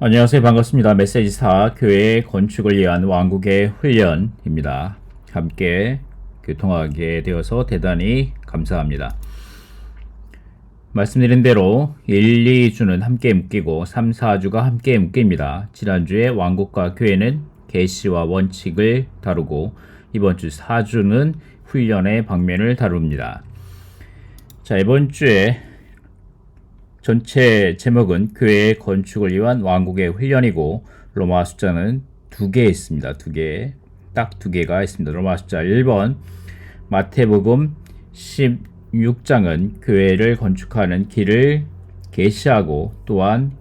안녕하세요. 반갑습니다. 메시지사 교회 건축을 위한 왕국의 훈련입니다. 함께 교통하게 되어서 대단히 감사합니다. 말씀드린 대로 1, 2주는 함께 묶이고 3, 4주가 함께 묶입니다. 지난주에 왕국과 교회는 계시와 원칙을 다루고 이번 주 4주는 훈련의 방면을 다룹니다. 자, 이번 주에 전체 제목은 교회의 건축을 위한 왕국의 훈련이고 로마 숫자는 2개 있습니다. 2개. 딱 2개가 있습니다. 로마 숫자 1번. 마태복음 16장은 교회를 건축하는 길을 계시하고 또한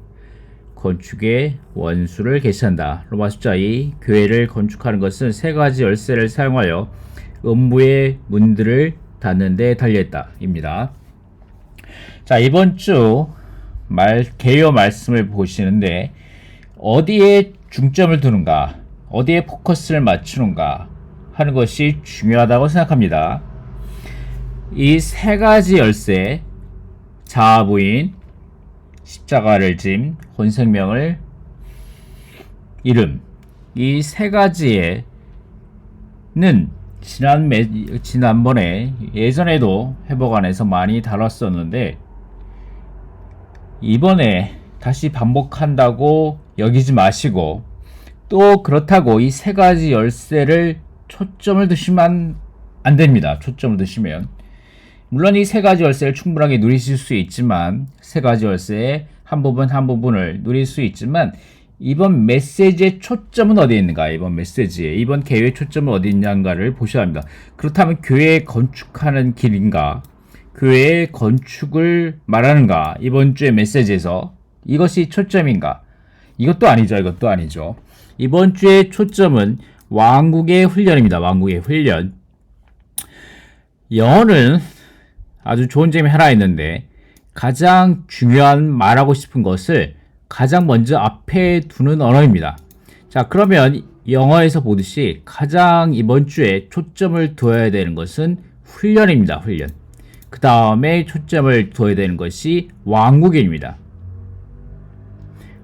건축의 원수를 계시한다. 로마 숫자 2. 교회를 건축하는 것은 세 가지 열쇠를 사용하여 음부의 문들을 닫는 데 달려있다. 입니다. 자, 이번 주 개요 말씀을 보시는데 어디에 중점을 두는가, 어디에 포커스를 맞추는가 하는 것이 중요하다고 생각합니다. 이 세 가지 열쇠, 자아부인, 십자가를 짐, 혼생명을 이름, 이 세 가지에는 지난번에 예전에도 회복안에서 많이 다뤘었는데 이번에 다시 반복한다고 여기지 마시고 또 그렇다고 이 세 가지 열쇠를 초점을 두시면 안 됩니다. 초점을 두시면 물론 이 세 가지 열쇠를 충분하게 누리실 수 있지만 세 가지 열쇠의 한 부분을 누릴 수 있지만 이번 메시지의 초점은 어디에 있는가? 이번 메시지에 이번 개요의 초점은 어디 있는가를 보셔야 합니다. 그렇다면 교회 건축하는 길인가? 교회의 건축을 말하는가? 이번 주의 메시지에서 이것이 초점인가? 이것도 아니죠. 이번 주의 초점은 왕국의 훈련입니다. 왕국의 훈련. 영어는 아주 좋은 점이 하나 있는데 가장 중요한 말하고 싶은 것을 가장 먼저 앞에 두는 언어입니다. 자, 그러면 영어에서 보듯이 가장 이번 주에 초점을 두어야 되는 것은 훈련입니다. 훈련. 그 다음에 초점을 두어야 되는 것이 왕국입니다.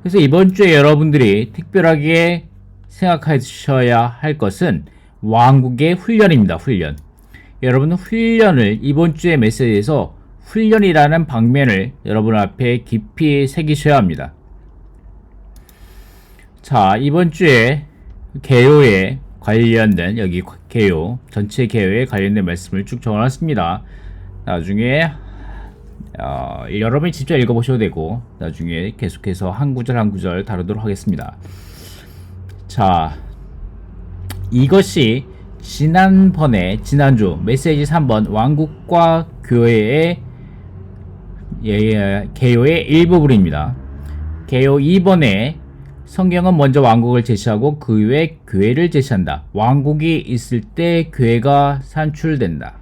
그래서 이번 주에 여러분들이 특별하게 생각하셔야 할 것은 왕국의 훈련입니다. 훈련. 여러분은 훈련을 이번 주의 메시지에서 훈련이라는 방면을 여러분 앞에 깊이 새기셔야 합니다. 자, 이번 주에 개요에 관련된 여기 개요, 전체 개요에 관련된 말씀을 쭉 적어놨습니다. 나중에 여러분이 직접 읽어보셔도 되고 나중에 계속해서 한 구절 한 구절 다루도록 하겠습니다. 자, 이것이 지난주 메시지 3번 왕국과 교회의 개요의 일부분입니다. 개요 2번에 성경은 먼저 왕국을 제시하고 그 후에 교회를 제시한다. 왕국이 있을 때 교회가 산출된다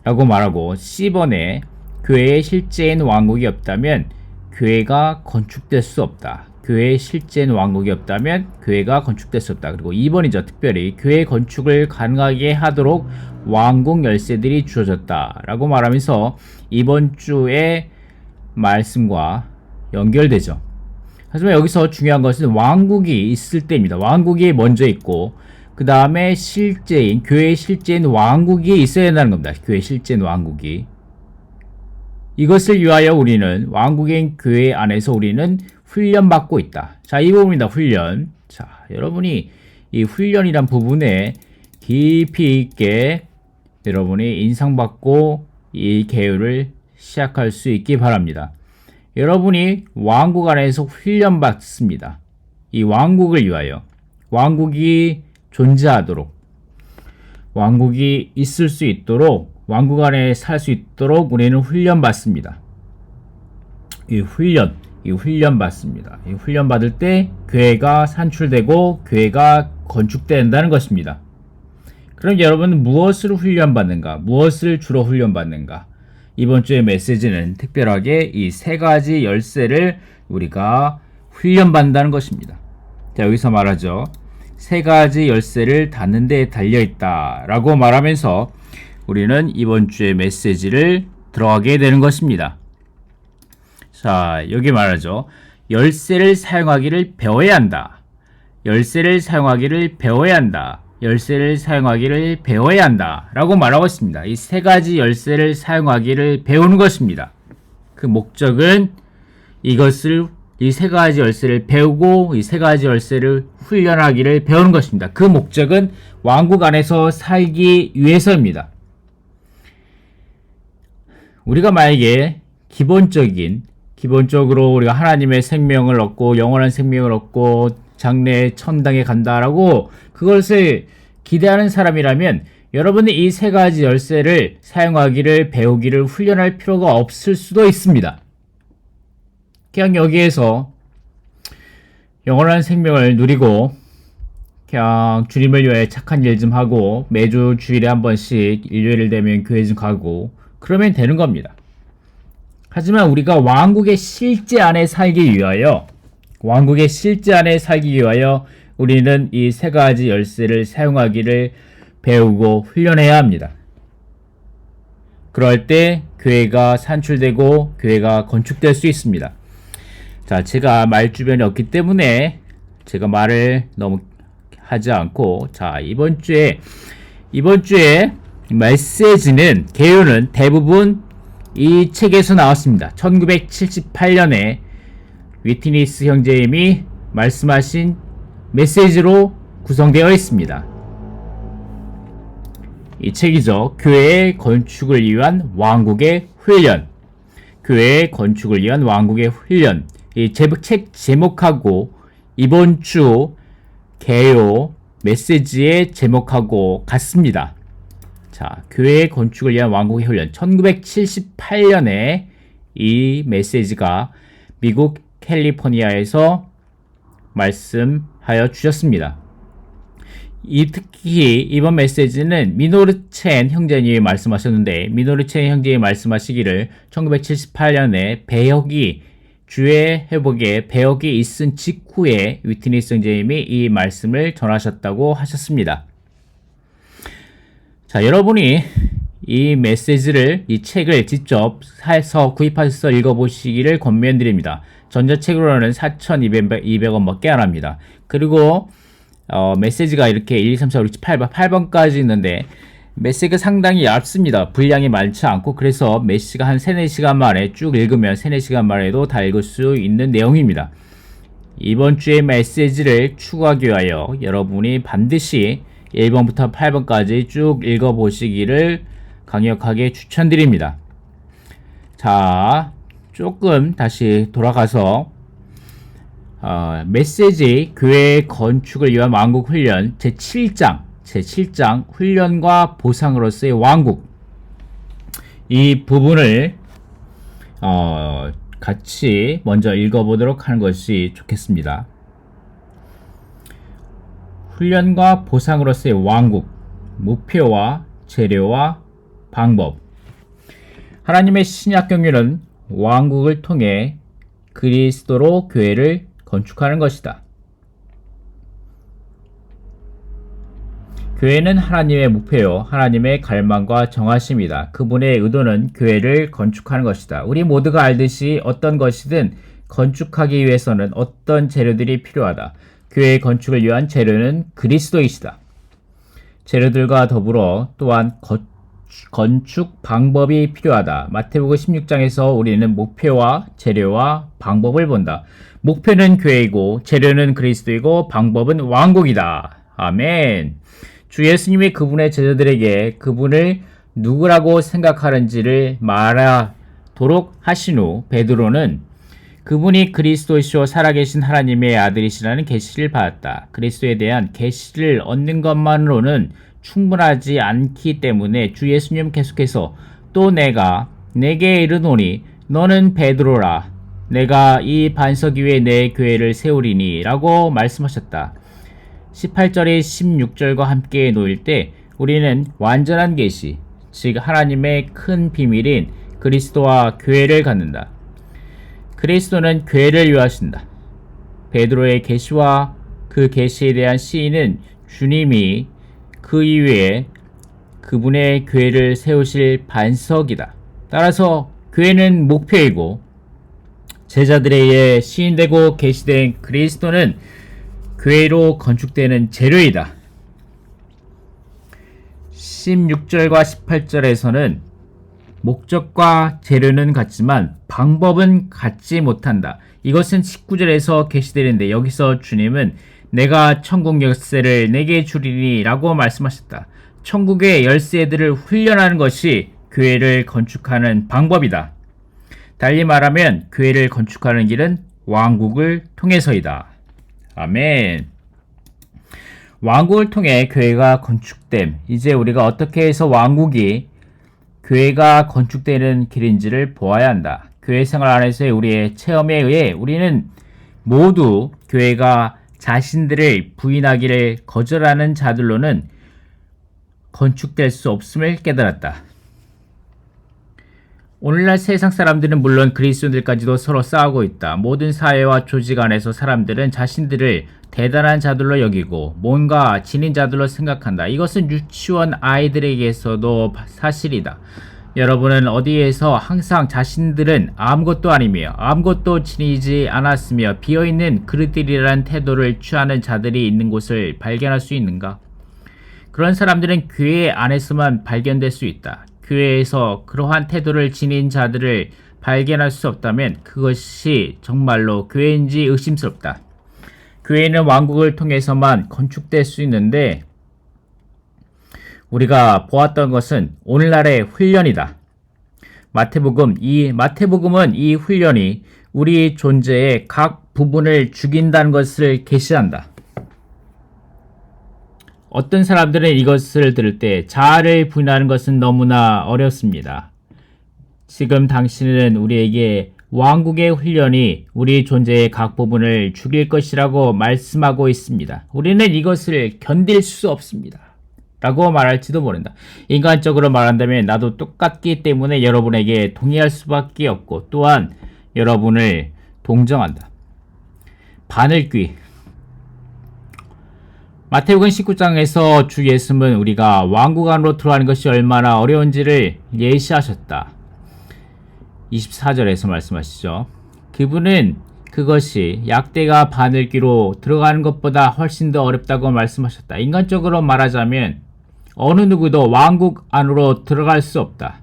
라고 말하고 C번에 교회의 실제인 왕국이 없다면 교회가 건축될 수 없다. 교회의 실제인 왕국이 없다면 교회가 건축될 수 없다. 그리고 2번이죠. 특별히 교회 건축을 가능하게 하도록 왕국 열쇠들이 주어졌다 라고 말하면서 이번 주의 말씀과 연결되죠. 하지만 여기서 중요한 것은 왕국이 있을 때입니다. 왕국이 먼저 있고 그 다음에 교회의 실제인 왕국이 있어야 된다는 겁니다. 교회의 실제인 왕국이. 이것을 위하여 우리는 왕국인 교회 안에서 우리는 훈련받고 있다. 자, 이 부분입니다. 훈련. 자, 여러분이 이 훈련이란 부분에 깊이 있게 여러분이 인상받고 이 개요를 시작할 수 있기 바랍니다. 여러분이 왕국 안에서 훈련받습니다. 이 왕국을 위하여 왕국이 존재하도록 왕국이 있을 수 있도록 왕국 안에 살 수 있도록 우리는 훈련받습니다. 이 훈련 받습니다. 이 훈련 받을 때 교회가 산출되고 교회가 건축된다는 것입니다. 그럼 여러분은 무엇을 훈련받는가? 무엇을 주로 훈련받는가? 이번 주의 메시지는 특별하게 이 세 가지 열쇠를 우리가 훈련받는다는 것입니다. 자, 여기서 말하죠. 세 가지 열쇠를 닫는 데 달려있다 라고 말하면서 우리는 이번 주의 메시지를 들어가게 되는 것입니다. 자, 여기 말하죠. 열쇠를 사용하기를 배워야 한다. 열쇠를 사용하기를 배워야 한다. 열쇠를 사용하기를 배워야 한다. 라고 말하고 있습니다. 이 세 가지 열쇠를 사용하기를 배우는 것입니다. 그 목적은 이것을 이 세 가지 열쇠를 배우고 이 세 가지 열쇠를 훈련하기를 배우는 것입니다. 그 목적은 왕국 안에서 살기 위해서입니다. 우리가 만약에 기본적으로 우리가 하나님의 생명을 얻고 영원한 생명을 얻고 장래 천당에 간다라고 그것을 기대하는 사람이라면 여러분이 이 세 가지 열쇠를 사용하기를 배우기를 훈련할 필요가 없을 수도 있습니다. 그냥 여기에서 영원한 생명을 누리고 그냥 주님을 위해 착한 일 좀 하고 매주 주일에 한 번씩 일요일 되면 교회 좀 가고 그러면 되는 겁니다. 하지만 우리가 왕국의 실제 안에 살기 위하여 우리는 이 세 가지 열쇠를 사용하기를 배우고 훈련해야 합니다. 그럴 때 교회가 산출되고 교회가 건축될 수 있습니다. 자, 제가 말 주변이 없기 때문에 제가 말을 너무 하지 않고 자, 이번 주에 메시지는 개요는 대부분 이 책에서 나왔습니다. 1978년에 위트니스 형제님이 말씀하신 메시지로 구성되어 있습니다. 이 책이죠. 교회의 건축을 위한 왕국의 훈련. 교회의 건축을 위한 왕국의 훈련. 이 책 제목하고 이번 주 개요 메시지의 제목하고 같습니다. 자, 교회의 건축을 위한 왕국의 훈련. 1978년에 이 메시지가 미국 캘리포니아에서 말씀하여 주셨습니다. 특히 이번 메시지는 미노르 첸 형제님이 말씀하셨는데 미노르 첸 형제님이 말씀하시기를 1978년에 주의 회복에 배역이 있은 직후에 위트니스 형제님이 이 말씀을 전하셨다고 하셨습니다. 자, 여러분이 이 메시지를, 이 책을 직접 사서 구입하셔서 읽어보시기를 권면드립니다. 전자책으로는 4,200원밖에 안 합니다. 그리고 메시지가 이렇게 1, 2, 3, 4, 5, 6, 7, 8번까지 있는데 메시지가 상당히 얇습니다. 분량이 많지 않고 그래서 메시지가 한 3, 4시간 만에 쭉 읽으면 3, 4시간 만에도 다 읽을 수 있는 내용입니다. 이번 주의 메시지를 추구하기 위하여 여러분이 반드시 1번부터 8번까지 쭉 읽어보시기를 강력하게 추천드립니다. 자, 조금 다시 돌아가서 메시지 교회 건축을 위한 왕국 훈련 제7장 훈련과 보상으로서의 왕국 이 부분을 같이 먼저 읽어보도록 하는 것이 좋겠습니다. 훈련과 보상으로서의 왕국, 목표와 재료와 방법. 하나님의 신약 경륜은 왕국을 통해 그리스도로 교회를 건축하는 것이다. 교회는 하나님의 목표요, 하나님의 갈망과 정하심이다. 그분의 의도는 교회를 건축하는 것이다. 우리 모두가 알듯이 어떤 것이든 건축하기 위해서는 어떤 재료들이 필요하다. 교회의 건축을 위한 재료는 그리스도이시다. 재료들과 더불어 또한 건축 방법이 필요하다. 마태복음 16장에서 우리는 목표와 재료와 방법을 본다. 목표는 교회이고 재료는 그리스도이고 방법은 왕국이다. 아멘. 주 예수님이 그분의 제자들에게 그분을 누구라고 생각하는지를 말하도록 하신 후 베드로는 그분이 그리스도시오 살아계신 하나님의 아들이시라는 계시를 받았다. 그리스도에 대한 계시를 얻는 것만으로는 충분하지 않기 때문에 주 예수님 계속해서 또 내가 내게 이르노니 너는 베드로라. 내가 이 반석 위에 내 교회를 세우리니 라고 말씀하셨다. 18절에 16절과 함께 놓일 때 우리는 완전한 계시, 즉 하나님의 큰 비밀인 그리스도와 교회를 갖는다. 그리스도는 교회를 위하신다. 베드로의 계시와 그 계시에 대한 시인은 주님이 그 이후에 그분의 교회를 세우실 반석이다. 따라서 교회는 목표이고 제자들에 의해 시인되고 계시된 그리스도는 교회로 건축되는 재료이다. 16절과 18절에서는 목적과 재료는 같지만 방법은 같지 못한다. 이것은 19절에서 계시되는데 여기서 주님은 내가 천국 열쇠를 내게 주리니 라고 말씀하셨다. 천국의 열쇠들을 훈련하는 것이 교회를 건축하는 방법이다. 달리 말하면 교회를 건축하는 길은 왕국을 통해서이다. 아멘. 왕국을 통해 교회가 건축됨. 이제 우리가 어떻게 해서 왕국이 교회가 건축되는 길인지를 보아야 한다. 교회 생활 안에서의 우리의 체험에 의해 우리는 모두 교회가 자신들을 부인하기를 거절하는 자들로는 건축될 수 없음을 깨달았다. 오늘날 세상 사람들은 물론 그리스도인들까지도 서로 싸우고 있다. 모든 사회와 조직 안에서 사람들은 자신들을 대단한 자들로 여기고 뭔가 지닌 자들로 생각한다. 이것은 유치원 아이들에게서도 사실이다. 여러분은 어디에서 항상 자신들은 아무것도 아니며 아무것도 지니지 않았으며 비어있는 그릇들이라는 태도를 취하는 자들이 있는 곳을 발견할 수 있는가? 그런 사람들은 교회 안에서만 발견될 수 있다. 교회에서 그러한 태도를 지닌 자들을 발견할 수 없다면 그것이 정말로 교회인지 의심스럽다. 교회는 왕국을 통해서만 건축될 수 있는데 우리가 보았던 것은 오늘날의 훈련이다. 마태복음은 이 훈련이 우리 존재의 각 부분을 죽인다는 것을 계시한다. 어떤 사람들은 이것을 들을 때 자아를 부인하는 것은 너무나 어렵습니다. 지금 당신은 우리에게 왕국의 훈련이 우리 존재의 각 부분을 죽일 것이라고 말씀하고 있습니다. 우리는 이것을 견딜 수 없습니다. 라고 말할지도 모른다. 인간적으로 말한다면 나도 똑같기 때문에 여러분에게 동의할 수밖에 없고 또한 여러분을 동정한다. 바늘귀. 마태복음 19장에서 주 예수님은 우리가 왕국 안으로 들어가는 것이 얼마나 어려운지를 예시하셨다. 24절에서 말씀하시죠. 그분은 그것이 약대가 바늘귀로 들어가는 것보다 훨씬 더 어렵다고 말씀하셨다. 인간적으로 말하자면 어느 누구도 왕국 안으로 들어갈 수 없다.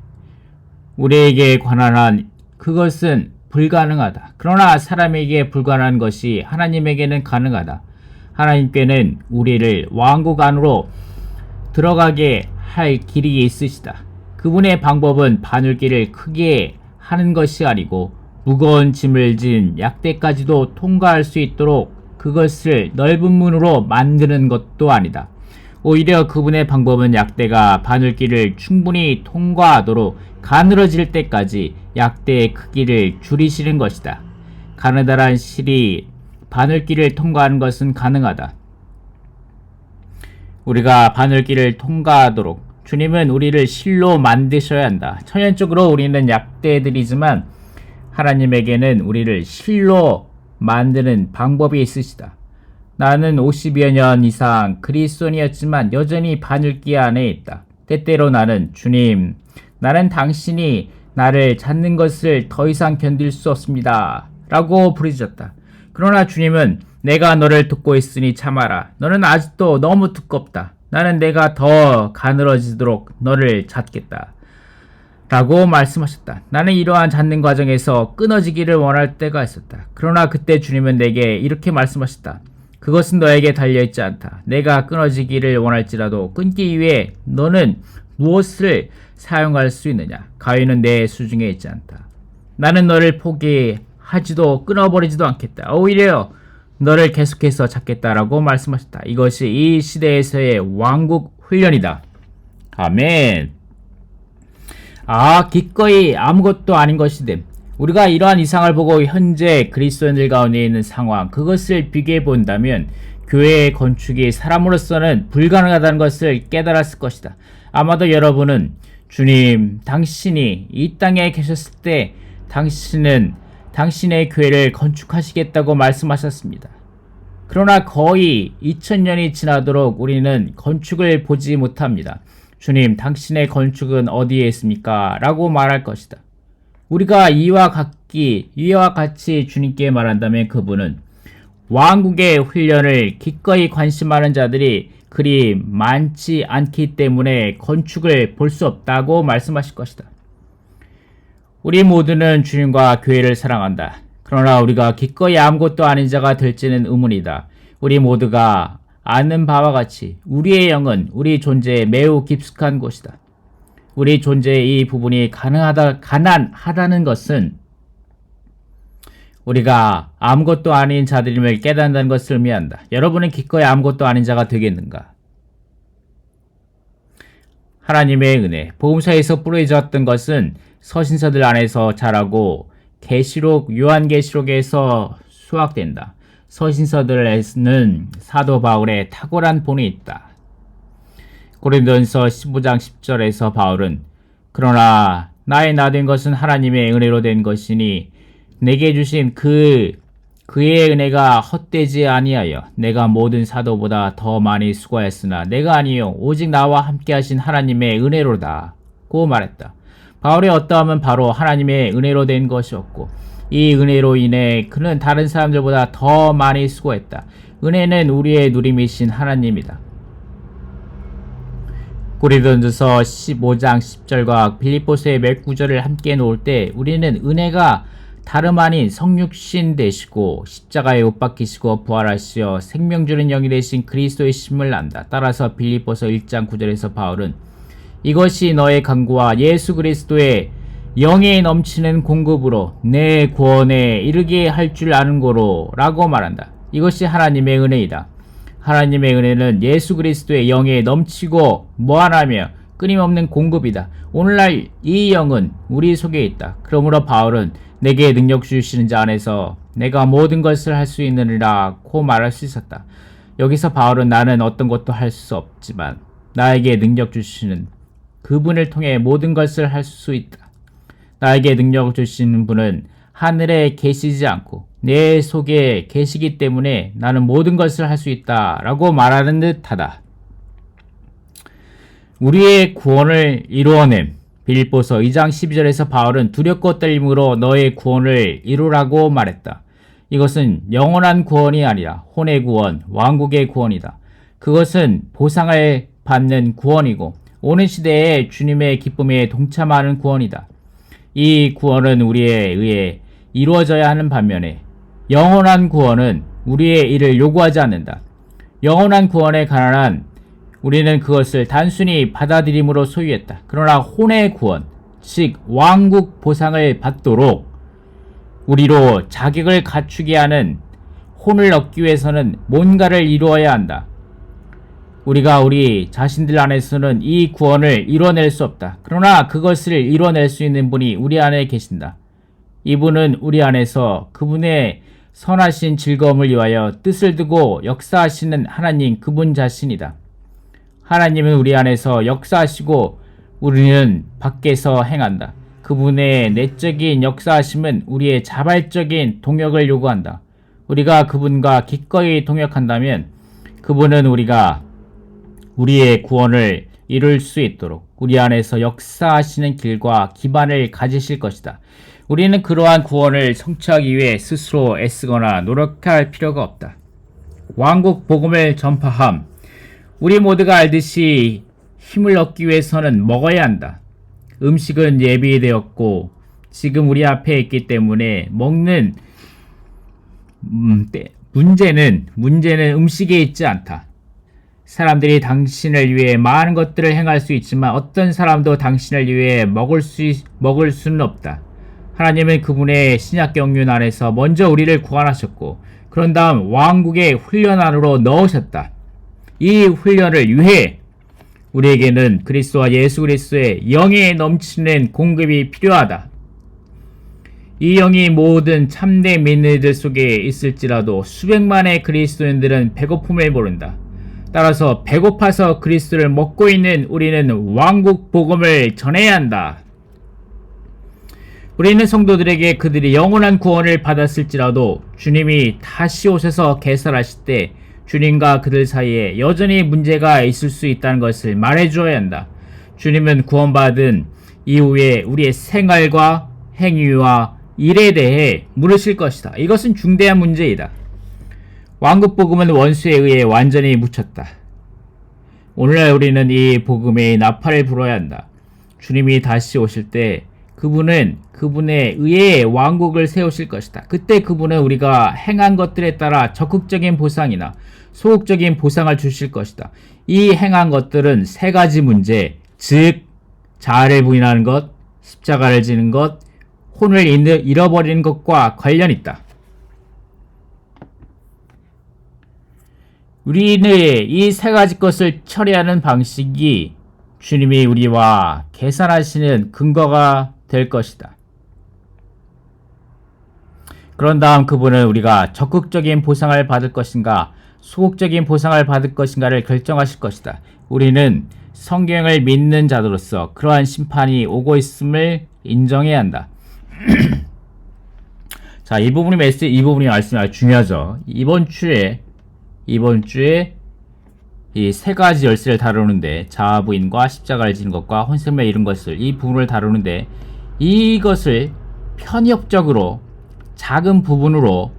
우리에게 관한 한 그것은 불가능하다. 그러나 사람에게 불가능한 것이 하나님에게는 가능하다. 하나님께는 우리를 왕국 안으로 들어가게 할 길이 있으시다. 그분의 방법은 바늘길을 크게 하는 것이 아니고 무거운 짐을 진 약대까지도 통과할 수 있도록 그것을 넓은 문으로 만드는 것도 아니다. 오히려 그분의 방법은 약대가 바늘길을 충분히 통과하도록 가늘어질 때까지 약대의 크기를 줄이시는 것이다. 가느다란 실이 바늘길을 통과하는 것은 가능하다. 우리가 바늘길을 통과하도록 주님은 우리를 실로 만드셔야 한다. 천연적으로 우리는 약대들이지만 하나님에게는 우리를 실로 만드는 방법이 있으시다. 나는 50여 년 이상 그리스도인이었지만 여전히 바늘귀 안에 있다. 때때로 나는 주님, 나는 당신이 나를 찾는 것을 더 이상 견딜 수 없습니다. 라고 부르짖었다. 그러나 주님은 내가 너를 돕고 있으니 참아라. 너는 아직도 너무 두껍다. 나는 내가 더 가늘어지도록 너를 찾겠다. 라고 말씀하셨다. 나는 이러한 찾는 과정에서 끊어지기를 원할 때가 있었다. 그러나 그때 주님은 내게 이렇게 말씀하셨다. 그것은 너에게 달려있지 않다. 내가 끊어지기를 원할지라도 끊기 위해 너는 무엇을 사용할 수 있느냐? 가위는 내 수중에 있지 않다. 나는 너를 포기하지도 끊어버리지도 않겠다. 오히려 너를 계속해서 찾겠다라고 말씀하셨다. 이것이 이 시대에서의 왕국 훈련이다. 아멘. 기꺼이 아무것도 아닌 것이 됨. 우리가 이러한 이상을 보고 현재 그리스도인들 가운데 있는 상황, 그것을 비교해 본다면 교회의 건축이 사람으로서는 불가능하다는 것을 깨달았을 것이다. 아마도 여러분은 주님, 당신이 이 땅에 계셨을 때 당신은 당신의 교회를 건축하시겠다고 말씀하셨습니다. 그러나 거의 2000년이 지나도록 우리는 건축을 보지 못합니다. 주님, 당신의 건축은 어디에 있습니까? 라고 말할 것이다. 우리가 이와 같이 주님께 말한다면 그분은 왕국의 훈련을 기꺼이 관심하는 자들이 그리 많지 않기 때문에 건축을 볼 수 없다고 말씀하실 것이다. 우리 모두는 주님과 교회를 사랑한다. 그러나 우리가 기꺼이 아무것도 아닌 자가 될지는 의문이다. 우리 모두가 아는 바와 같이 우리의 영은 우리 존재에 매우 깊숙한 곳이다. 우리 존재의 이 부분이 가난하다는 것은 우리가 아무것도 아닌 자들임을 깨닫는다는 것을 의미한다. 여러분은 기꺼이 아무것도 아닌 자가 되겠는가? 하나님의 은혜, 복음서에서 뿌려졌던 것은 서신서들 안에서 자라고 요한계시록에서 수확된다. 서신서들에는 사도 바울의 탁월한 본이 있다. 고린도전서 15장 10절에서 바울은 그러나 나의 나 된 것은 하나님의 은혜로 된 것이니 내게 주신 그의 은혜가 헛되지 아니하여 내가 모든 사도보다 더 많이 수고하였으나 내가 아니요 오직 나와 함께 하신 하나님의 은혜로다 고 말했다. 바울의 어떠함은 바로 하나님의 은혜로 된 것이었고 이 은혜로 인해 그는 다른 사람들보다 더 많이 수고했다. 은혜는 우리의 누림이신 하나님이다. 고린도전서 15장 10절과 빌립보서의 몇 구절을 함께 놓을 때 우리는 은혜가 다름 아닌 성육신 되시고 십자가에 못 박히시고 부활하시어 생명 주는 영이 되신 그리스도의 심을 안다. 따라서 빌립보서 1장 9절에서 바울은 이것이 너의 간구와 예수 그리스도의 영에 넘치는 공급으로 내 구원에 이르게 할 줄 아는 거로 라고 말한다. 이것이 하나님의 은혜이다. 하나님의 은혜는 예수 그리스도의 영에 넘치고 무한하며 끊임없는 공급이다. 오늘날 이 영은 우리 속에 있다. 그러므로 바울은 내게 능력 주시는 자 안에서 내가 모든 것을 할 수 있느니라고 말할 수 있었다. 여기서 바울은 나는 어떤 것도 할 수 없지만 나에게 능력 주시는 그분을 통해 모든 것을 할 수 있다. 나에게 능력을 주시는 분은 하늘에 계시지 않고 내 속에 계시기 때문에 나는 모든 것을 할 수 있다라고 말하는 듯하다. 우리의 구원을 이루어냄 빌립보서 2장 12절에서 바울은 두렵고 떨림으로 너의 구원을 이루라고 말했다. 이것은 영원한 구원이 아니라 혼의 구원, 왕국의 구원이다. 그것은 보상을 받는 구원이고 오는 시대에 주님의 기쁨에 동참하는 구원이다. 이 구원은 우리에 의해 이루어져야 하는 반면에 영원한 구원은 우리의 일을 요구하지 않는다. 영원한 구원에 관한 우리는 그것을 단순히 받아들임으로 소유했다. 그러나 혼의 구원, 즉 왕국 보상을 받도록 우리로 자격을 갖추게 하는 혼을 얻기 위해서는 뭔가를 이루어야 한다. 우리가 우리 자신들 안에서는 이 구원을 이뤄낼 수 없다. 그러나 그것을 이뤄낼 수 있는 분이 우리 안에 계신다. 이분은 우리 안에서 그분의 선하신 즐거움을 위하여 뜻을 두고 역사하시는 하나님 그분 자신이다. 하나님은 우리 안에서 역사하시고 우리는 밖에서 행한다. 그분의 내적인 역사하심은 우리의 자발적인 동역을 요구한다. 우리가 그분과 기꺼이 동역한다면 그분은 우리의 구원을 이룰 수 있도록 우리 안에서 역사하시는 길과 기반을 가지실 것이다. 우리는 그러한 구원을 성취하기 위해 스스로 애쓰거나 노력할 필요가 없다. 왕국 복음을 전파함. 우리 모두가 알듯이 힘을 얻기 위해서는 먹어야 한다. 음식은 예비되었고 지금 우리 앞에 있기 때문에 먹는 문제는 음식에 있지 않다. 사람들이 당신을 위해 많은 것들을 행할 수 있지만 어떤 사람도 당신을 위해 먹을 수는 없다. 하나님은 그분의 신약 경륜 안에서 먼저 우리를 구원하셨고 그런 다음 왕국의 훈련 안으로 넣으셨다. 이 훈련을 위해 우리에게는 그리스도와 예수 그리스도의 영에 넘치는 공급이 필요하다. 이 영이 모든 참된 믿는 이들 속에 있을지라도 수백만의 그리스도인들은 배고픔을 모른다. 따라서 배고파서 그리스도를 먹고 있는 우리는 왕국 복음을 전해야 한다. 우리는 성도들에게 그들이 영원한 구원을 받았을지라도 주님이 다시 오셔서 개설하실 때 주님과 그들 사이에 여전히 문제가 있을 수 있다는 것을 말해주어야 한다. 주님은 구원받은 이후에 우리의 생활과 행위와 일에 대해 물으실 것이다. 이것은 중대한 문제이다. 왕국복음은 원수에 의해 완전히 묻혔다. 오늘날 우리는 이 복음의 나팔을 불어야 한다. 주님이 다시 오실 때 그분은 그분에 의해 왕국을 세우실 것이다. 그때 그분은 우리가 행한 것들에 따라 적극적인 보상이나 소극적인 보상을 주실 것이다. 이 행한 것들은 세 가지 문제, 즉 자아를 부인하는 것, 십자가를 지는 것, 혼을 잃어버리는 것과 관련 있다. 우리는 이 세 가지 것을 처리하는 방식이 주님이 우리와 계산하시는 근거가 될 것이다. 그런 다음 그분은 우리가 적극적인 보상을 받을 것인가, 소극적인 보상을 받을 것인가를 결정하실 것이다. 우리는 성경을 믿는 자들로서 그러한 심판이 오고 있음을 인정해야 한다. 자, 이 부분이 말씀이 아주 중요하죠. 이번 주에 이 세 가지 열쇠를 다루는데, 자아 부인과 십자가를 지는 것과 혼생명 이런 것을, 이 부분을 다루는데, 이것을 편협적으로 작은 부분으로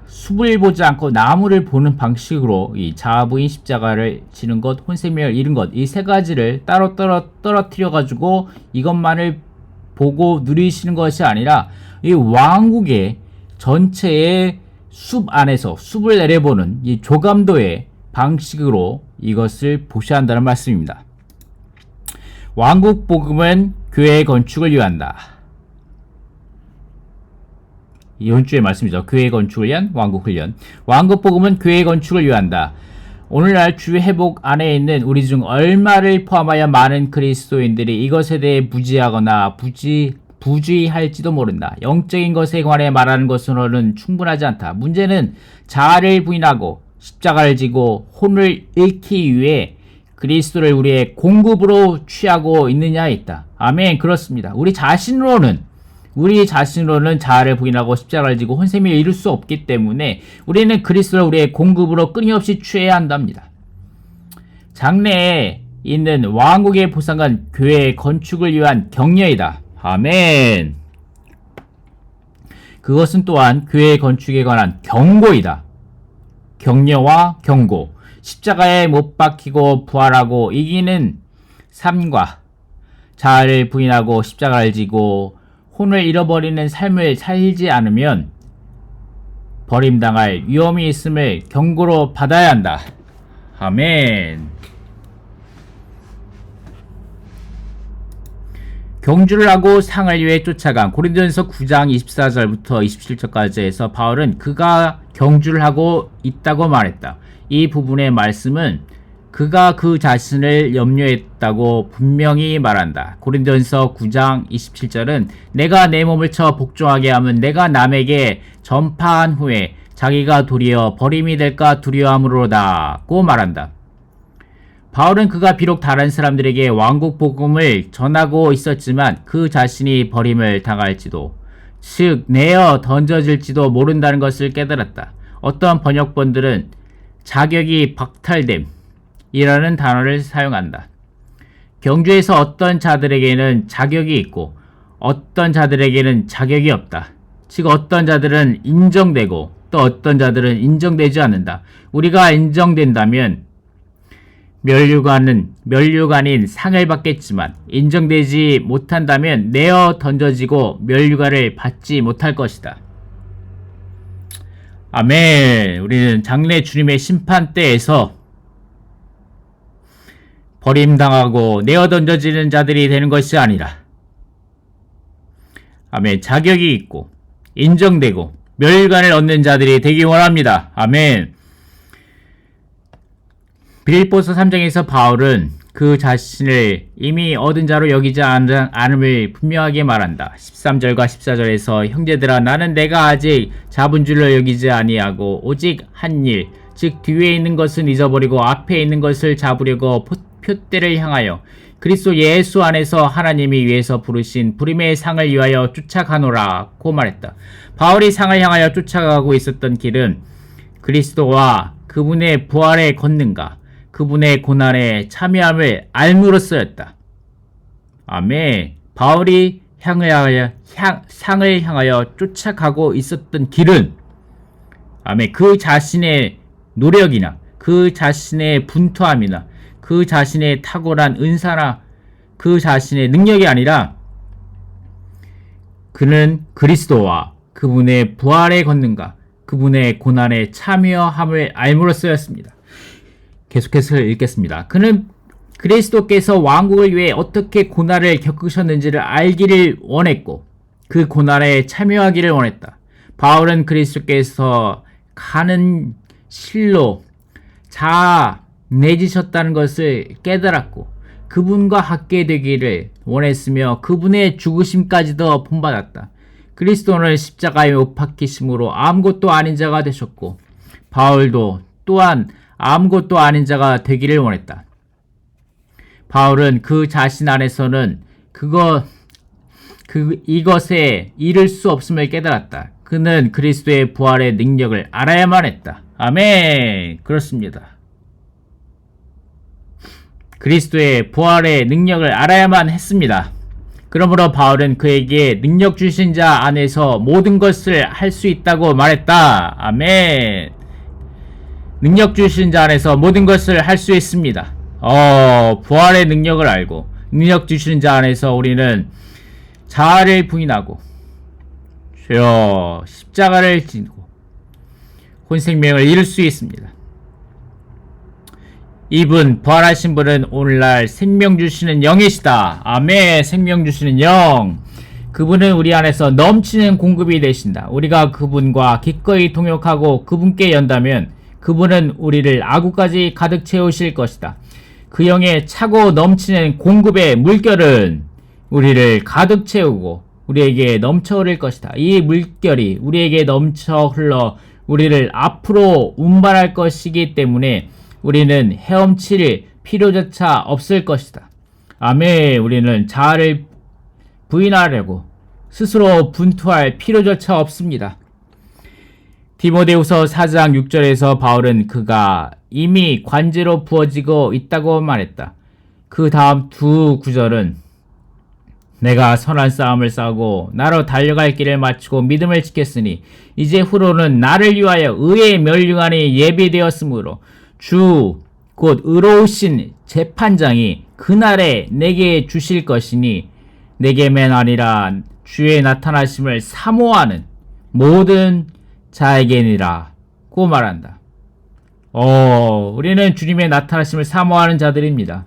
숲을 보지 않고 나무를 보는 방식으로 이 자아 부인 십자가를 지는 것, 혼생명을 잃은 것, 이 세 가지를 따로 떨어뜨려 가지고 이것만을 보고 누리시는 것이 아니라 이 왕국의 전체의 숲 안에서 숲을 내려보는 이 조감도의 방식으로 이것을 보셔야 한다는 말씀입니다. 왕국 복음은 교회의 건축을 위한다. 이번 주의 말씀이죠. 교회 건축을 위한 왕국 훈련. 왕국 복음은 교회 건축을 위한다. 오늘날 주 회복 안에 있는 우리 중 얼마를 포함하여 많은 그리스도인들이 이것에 대해 무지하거나 부주의할지도 모른다. 영적인 것에 관해 말하는 것으로는 충분하지 않다. 문제는 자아를 부인하고 십자가를 지고 혼을 잃기 위해 그리스도를 우리의 공급으로 취하고 있느냐에 있다. 아멘. 그렇습니다. 우리 자신으로는 자아를 부인하고 십자가를 지고 혼생명을 이룰 수 없기 때문에 우리는 그리스도를 우리의 공급으로 끊임없이 취해야 한답니다. 장래에 있는 왕국의 보상은 교회의 건축을 위한 격려이다. 아멘. 그것은 또한 교회의 건축에 관한 경고이다. 격려와 경고. 십자가에 못 박히고 부활하고 이기는 삶과 자아를 부인하고 십자가를 지고 혼을 잃어버리는 삶을 살지 않으면 버림당할 위험이 있음을 경고로 받아야 한다. 아멘. 경주를 하고 상을 위해 쫓아간 고린도전서 9장 24절부터 27절까지 해서 바울은 그가 경주를 하고 있다고 말했다. 이 부분의 말씀은 그가 그 자신을 염려했다고 분명히 말한다. 고린도전서 9장 27절은 내가 내 몸을 쳐 복종하게 하면 내가 남에게 전파한 후에 자기가 도리어 버림이 될까 두려워함으로다고 말한다. 바울은 그가 비록 다른 사람들에게 왕국 복음을 전하고 있었지만 그 자신이 버림을 당할지도, 즉 내어 던져질지도 모른다는 것을 깨달았다. 어떤 번역본들은 자격이 박탈됨 이라는 단어를 사용한다. 경주에서 어떤 자들에게는 자격이 있고 어떤 자들에게는 자격이 없다. 즉 어떤 자들은 인정되고 또 어떤 자들은 인정되지 않는다. 우리가 인정된다면 면류관인 상을 받겠지만 인정되지 못한다면 내어 던져지고 면류관을 받지 못할 것이다. 아멘. 우리는 장래 주님의 심판대에서 버림당하고 내어 던져지는 자들이 되는 것이 아니라 아멘. 자격이 있고 인정되고 멸관을 얻는 자들이 되기 원합니다. 아멘. 빌립보서 3장에서 바울은 그 자신을 이미 얻은 자로 여기지 않음을 분명하게 말한다. 13절과 14절에서 형제들아 나는 내가 아직 잡은 줄로 여기지 아니하고 오직 한 일, 즉 뒤에 있는 것은 잊어버리고 앞에 있는 것을 잡으려고 표대를 향하여 그리스도 예수 안에서 하나님이 위에서 부르신 부름의 상을 위하여 쫓아가노라고 말했다. 바울이 상을 향하여 쫓아가고 있었던 길은 그리스도와 그분의 부활의 권능과 그분의 고난에 참여함을 알므로써였다. 아멘. 바울이 상을 향하여 쫓아가고 있었던 길은, 아멘, 그 자신의 노력이나 그 자신의 분투함이나 그 자신의 탁월한 은사나 그 자신의 능력이 아니라 그는 그리스도와 그분의 부활의 권능과 그분의 고난에 참여함을 알므로써였습니다. 계속해서 읽겠습니다. 그는 그리스도께서 왕국을 위해 어떻게 고난을 겪으셨는지를 알기를 원했고 그 고난에 참여하기를 원했다. 바울은 그리스도께서 가는 실로 내지셨다는 것을 깨달았고 그분과 함께 되기를 원했으며 그분의 죽으심까지도 본받았다. 그리스도는 십자가에 못 박히심으로 아무것도 아닌 자가 되셨고 바울도 또한 아무것도 아닌 자가 되기를 원했다. 바울은 그 자신 안에서는 이것에 이를 수 없음을 깨달았다. 그는 그리스도의 부활의 능력을 알아야만 했다. 아멘. 그렇습니다. 그리스도의 부활의 능력을 알아야만 했습니다. 그러므로 바울은 그에게 능력 주신 자 안에서 모든 것을 할 수 있다고 말했다. 아멘. 능력 주신 자 안에서 모든 것을 할 수 있습니다. 부활의 능력을 알고 능력 주신 자 안에서 우리는 자아를 부인하고 주여 십자가를 지고 혼생명을 이룰 수 있습니다. 이분, 부활하신 분은 오늘날 생명 주시는 영이시다. 아멘. 생명 주시는 영. 그분은 우리 안에서 넘치는 공급이 되신다. 우리가 그분과 기꺼이 동역하고 그분께 연다면 그분은 우리를 아구까지 가득 채우실 것이다. 그 영의 차고 넘치는 공급의 물결은 우리를 가득 채우고 우리에게 넘쳐 흐를 것이다. 이 물결이 우리에게 넘쳐 흘러 우리를 앞으로 운반할 것이기 때문에 우리는 헤엄칠 필요조차 없을 것이다. 아멘. 우리는 자아를 부인하려고 스스로 분투할 필요조차 없습니다. 디모데후서 4장 6절에서 바울은 그가 이미 관제로 부어지고 있다고 말했다. 그 다음 두 구절은 내가 선한 싸움을 싸우고 나로 달려갈 길을 마치고 믿음을 지켰으니 이제 후로는 나를 위하여 의의 멸류관이 예비되었으므로 주 곧 의로우신 재판장이 그날에 내게 주실 것이니 내게만 아니라 주의 나타나심을 사모하는 모든 자에게니라고 말한다. 우리는 주님의 나타나심을 사모하는 자들입니다.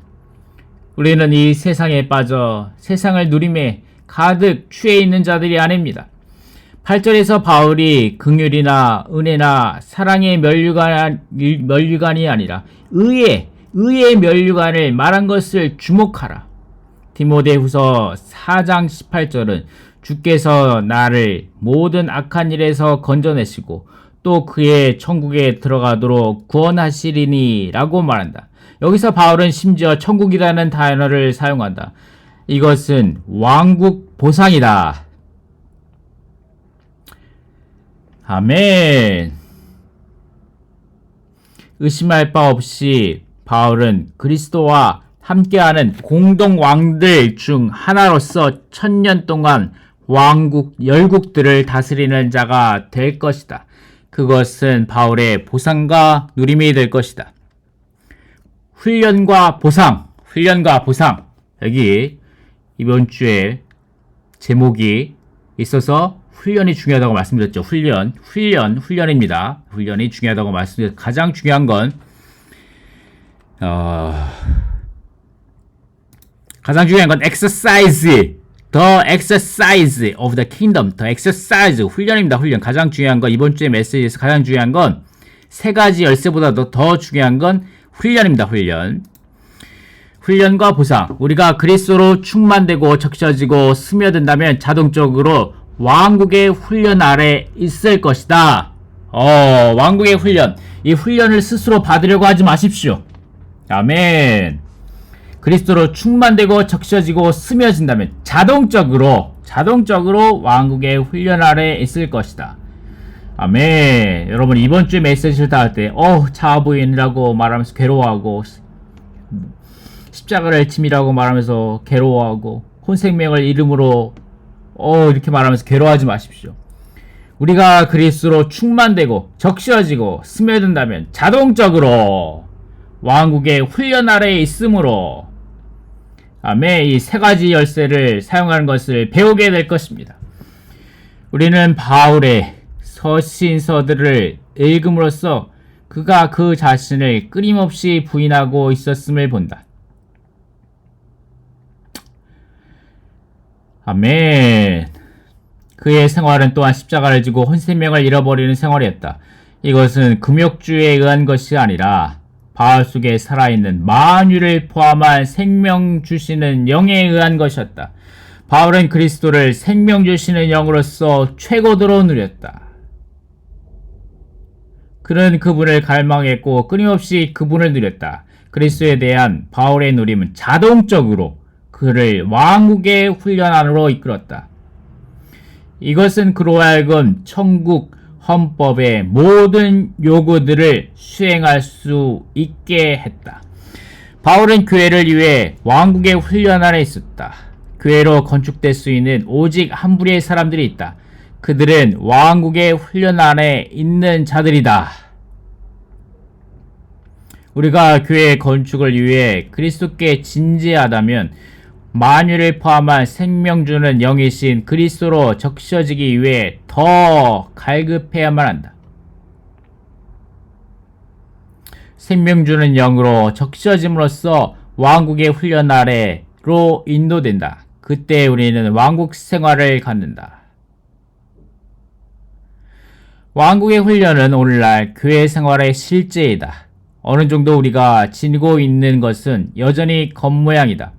우리는 이 세상에 빠져 세상을 누림에 가득 취해 있는 자들이 아닙니다. 8절에서 바울이 긍휼이나 은혜나 사랑의 멸류관이 아니라 의의 멸류관을 말한 것을 주목하라. 디모데후서 4장 18절은 주께서 나를 모든 악한 일에서 건져내시고 또 그의 천국에 들어가도록 구원하시리니 라고 말한다. 여기서 바울은 심지어 천국이라는 단어를 사용한다. 이것은 왕국 보상이다. 아멘. 의심할 바 없이 바울은 그리스도와 함께하는 공동 왕들 중 하나로서 1000년 동안 열국들을 다스리는 자가 될 것이다. 그것은 바울의 보상과 누림이 될 것이다. 훈련과 보상. 여기 이번 주에 제목이 있어서 훈련이 중요하다고 말씀드렸죠. 훈련입니다. 훈련이 중요하다고 말씀드렸죠. 가장 중요한 건 exercise, the exercise of the kingdom, the exercise, 훈련입니다. 훈련. 가장 중요한 건, 이번 주의 메시지에서 가장 중요한 건, 세 가지 열쇠보다 더 중요한 건 훈련입니다. 훈련과 보상. 우리가 그리스도로 충만되고 적셔지고 스며든다면 자동적으로 왕국의 훈련 아래 있을 것이다. 왕국의 훈련. 이 훈련을 스스로 받으려고 하지 마십시오. 아멘. 그리스도로 충만되고 적셔지고 스며진다면 자동적으로 왕국의 훈련 아래 있을 것이다. 아멘. 여러분, 이번 주 메시지를 다 할 때 자아부인이라고 말하면서 괴로워하고 십자가를 짐이라고 말하면서 괴로워하고 혼생명을 이름으로 이렇게 말하면서 괴로워하지 마십시오. 우리가 그리스도로 충만되고 적셔지고 스며든다면 자동적으로 왕국의 훈련 아래에 있으므로 아멘, 이 세 가지 열쇠를 사용하는 것을 배우게 될 것입니다. 우리는 바울의 서신서들을 읽음으로써 그가 그 자신을 끊임없이 부인하고 있었음을 본다. 아멘. 그의 생활은 또한 십자가를 지고 혼생명을 잃어버리는 생활이었다. 이것은 금욕주의에 의한 것이 아니라 바울 속에 살아있는 만유를 포함한 생명 주시는 영에 의한 것이었다. 바울은 그리스도를 생명 주시는 영으로서 최고도로 누렸다. 그는 그분을 갈망했고 끊임없이 그분을 누렸다. 그리스도에 대한 바울의 누림은 자동적으로 그를 왕국의 훈련 안으로 이끌었다. 이것은 그로 하여금 천국 헌법의 모든 요구들을 수행할 수 있게 했다. 바울은 교회를 위해 왕국의 훈련 안에 있었다. 교회로 건축될 수 있는 오직 한 부류의 사람들이 있다. 그들은 왕국의 훈련 안에 있는 자들이다. 우리가 교회 건축을 위해 그리스도께 진지하다면 만유를 포함한 생명 주는 영이신 그리스도로 적셔지기 위해 더 갈급해야만 한다. 생명 주는 영으로 적셔짐으로써 왕국의 훈련 아래로 인도된다. 그때 우리는 왕국 생활을 갖는다. 왕국의 훈련은 오늘날 교회 생활의 실제이다. 어느 정도 우리가 지니고 있는 것은 여전히 겉모양이다.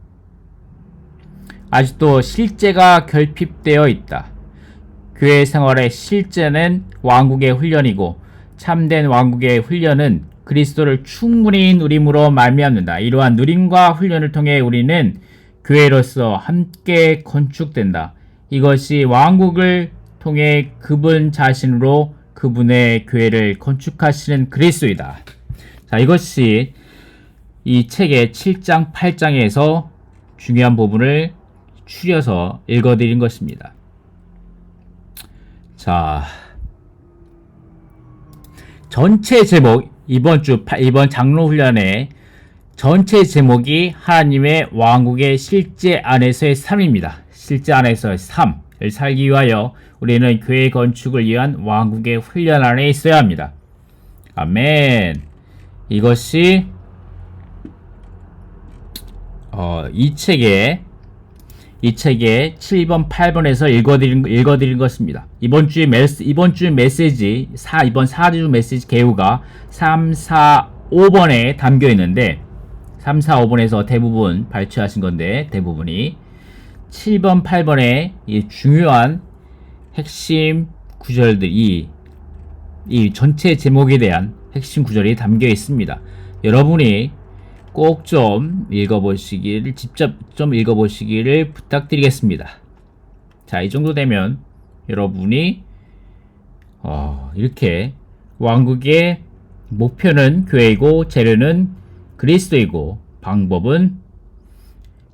아직도 실제가 결핍되어 있다. 교회 생활의 실제는 왕국의 훈련이고 참된 왕국의 훈련은 그리스도를 충분히 누림으로 말미암는다. 이러한 누림과 훈련을 통해 우리는 교회로서 함께 건축된다. 이것이 왕국을 통해 그분 자신으로 그분의 교회를 건축하시는 그리스도이다. 자, 이것이 이 책의 7장, 8장에서 중요한 부분을 추려서 읽어드린 것입니다. 자, 전체 제목, 이번 장로훈련의 전체 제목이 하나님의 왕국의 실제 안에서의 삶입니다. 실제 안에서의 삶을 살기 위하여 우리는 교회 건축을 위한 왕국의 훈련 안에 있어야 합니다. 아멘. 이것이 이 책의 7번, 8번에서 읽어드린 것입니다. 이번 주 메시지, 이번 4주 메시지 개요가 3, 4, 5번에 담겨 있는데, 3, 4, 5번에서 대부분 발췌하신 건데, 대부분이 7번, 8번에 이 중요한 핵심 구절들이, 이 전체 제목에 대한 핵심 구절이 담겨 있습니다. 여러분이 꼭 좀 읽어보시기를, 직접 좀 읽어보시기를 부탁드리겠습니다. 자, 이 정도 되면 여러분이 이렇게 왕국의 목표는 교회이고 재료는 그리스도이고 방법은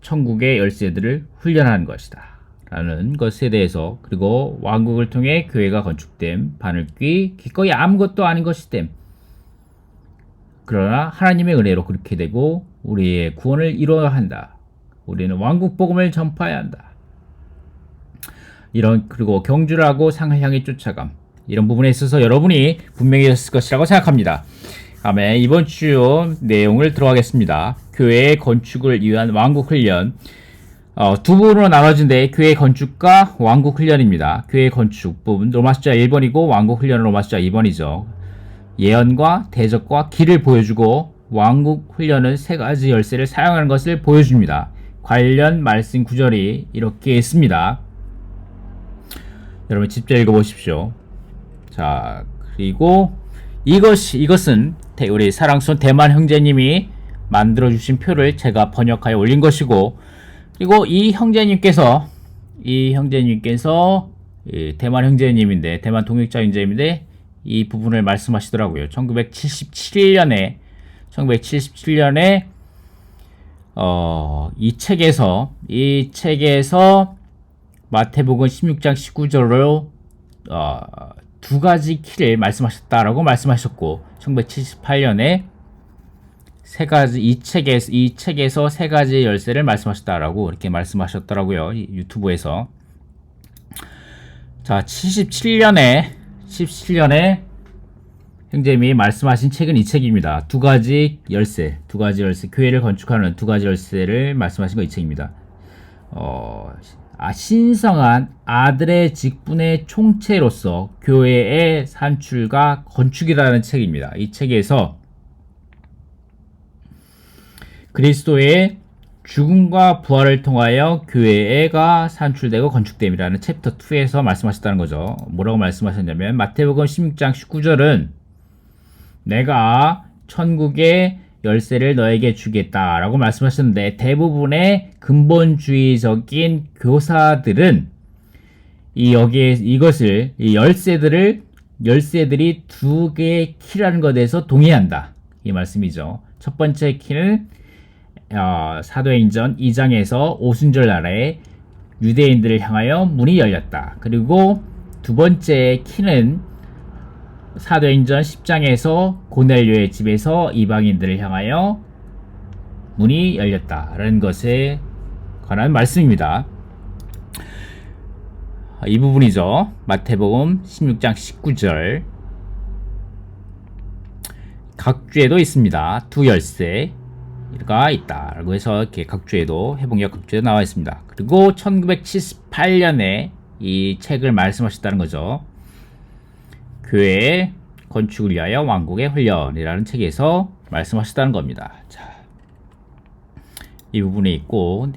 천국의 열쇠들을 훈련하는 것이다 라는 것에 대해서, 그리고 왕국을 통해 교회가 건축됨, 바늘귀 기꺼이 아무것도 아닌 것이 됨, 그러나 하나님의 은혜로 그렇게 되고 우리의 구원을 이루어야 한다. 우리는 왕국 복음을 전파해야 한다. 그리고 경주를 하고 상을 향해 쫓아감, 이런 부분에 있어서 여러분이 분명히 있을 것이라고 생각합니다. 아멘. 이번 주 내용을 들어가겠습니다. 교회의 건축을 위한 왕국 훈련, 두 부분으로 나눠진데 교회 건축과 왕국 훈련입니다. 교회 건축 부분 로마 숫자 1번이고 왕국 훈련은 로마 숫자 2번이죠. 예언과 대적과 길을 보여주고 왕국 훈련은 세 가지 열쇠를 사용하는 것을 보여줍니다. 관련 말씀 구절이 이렇게 있습니다. 여러분 직접 읽어보십시오. 자, 그리고 이것은 우리 사랑스러운 대만 형제님이 만들어주신 표를 제가 번역하여 올린 것이고, 그리고 이 형제님께서 대만 형제님인데, 대만 통역자 형제님인데 이 부분을 말씀하시더라고요. 1977년에 이 책에서 마태복음 16장 19절로 두 가지 키를 말씀하셨다라고 말씀하셨고 1978년에 세 가지 이 책에서 세 가지 열쇠를 말씀하셨다라고 이렇게 말씀하셨더라고요. 유튜브에서. 자, 17년에 형제님이 말씀하신 책은 이 책입니다. 두 가지 열쇠, 교회를 건축하는 두 가지 열쇠를 말씀하신 거 이 책입니다. 신성한 아들의 직분의 총체로서 교회의 산출과 건축이라는 책입니다. 이 책에서 그리스도의 죽음과 부활을 통하여 교회가 산출되고 건축됨이라는 챕터 2에서 말씀하셨다는 거죠. 뭐라고 말씀하셨냐면 마태복음 16장 19절은 내가 천국의 열쇠를 너에게 주겠다라고 말씀하셨는데 대부분의 근본주의적인 교사들은 이 열쇠들이 두 개의 키라는 것에 대해서 동의한다. 이 말씀이죠. 첫 번째 키는 사도행전 2장에서 오순절 날에 유대인들을 향하여 문이 열렸다. 그리고 두 번째 키는 사도행전 10장에서 고넬료의 집에서 이방인들을 향하여 문이 열렸다라는 것에 관한 말씀입니다. 이 부분이죠. 마태복음 16장 19절. 각 주에도 있습니다. 두 열쇠가 있다라고 해서 이렇게 각 주에도 해봉역 각 주에도 나와 있습니다. 그리고 1978년에 이 책을 말씀하셨다는 거죠. 교회의 건축을 위하여 왕국의 훈련이라는 책에서 말씀하셨다는 겁니다. 자, 이 부분에 있고,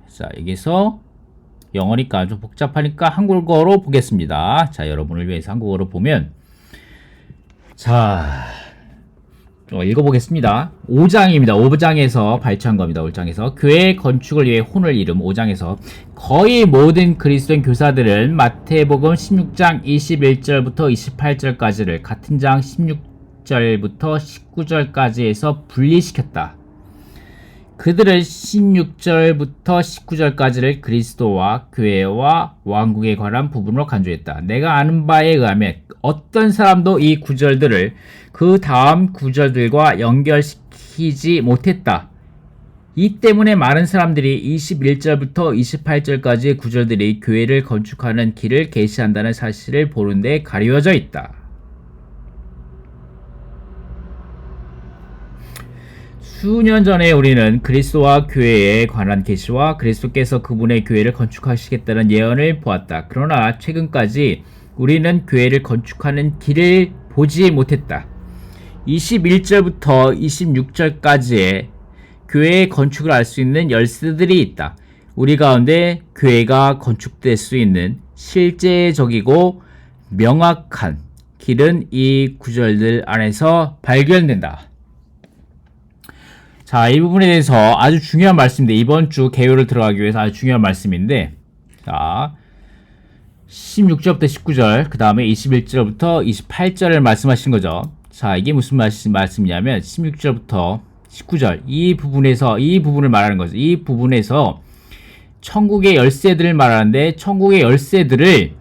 자, 여기서 영어니까 좀 복잡하니까 한국어로 보겠습니다. 자, 여러분을 위해서 한국어로 보면, 자, 좀 읽어보겠습니다. 5장입니다. 5장에서 발췌한 겁니다. 5장에서 교회 건축을 위해 혼을 이름 5장에서 거의 모든 그리스도인 교사들은 마태복음 16장 21절부터 28절까지를 같은 장 16절부터 19절까지에서 분리시켰다. 그들은 16절부터 19절까지를 그리스도와 교회와 왕국에 관한 부분으로 간주했다. 내가 아는 바에 의하면 어떤 사람도 이 구절들을 그 다음 구절들과 연결시키지 못했다. 이 때문에 많은 사람들이 21절부터 28절까지의 구절들이 교회를 건축하는 길을 계시한다는 사실을 보는데 가리워져 있다. 수년 전에 우리는 그리스도와 교회에 관한 계시와 그리스도께서 그분의 교회를 건축하시겠다는 예언을 보았다. 그러나 최근까지 우리는 교회를 건축하는 길을 보지 못했다. 21절부터 26절까지의 교회의 건축을 알 수 있는 열쇠들이 있다. 우리 가운데 교회가 건축될 수 있는 실제적이고 명확한 길은 이 구절들 안에서 발견된다. 자, 이 부분에 대해서 아주 중요한 말씀인데, 이번 주 개요를 들어가기 위해서 아주 중요한 말씀인데, 자, 16절부터 19절, 그 다음에 21절부터 28절을 말씀하신 거죠. 자, 이게 무슨 말씀이냐면, 16절부터 19절, 이 부분을 말하는 거죠. 이 부분에서 천국의 열쇠들을 말하는데, 천국의 열쇠들을,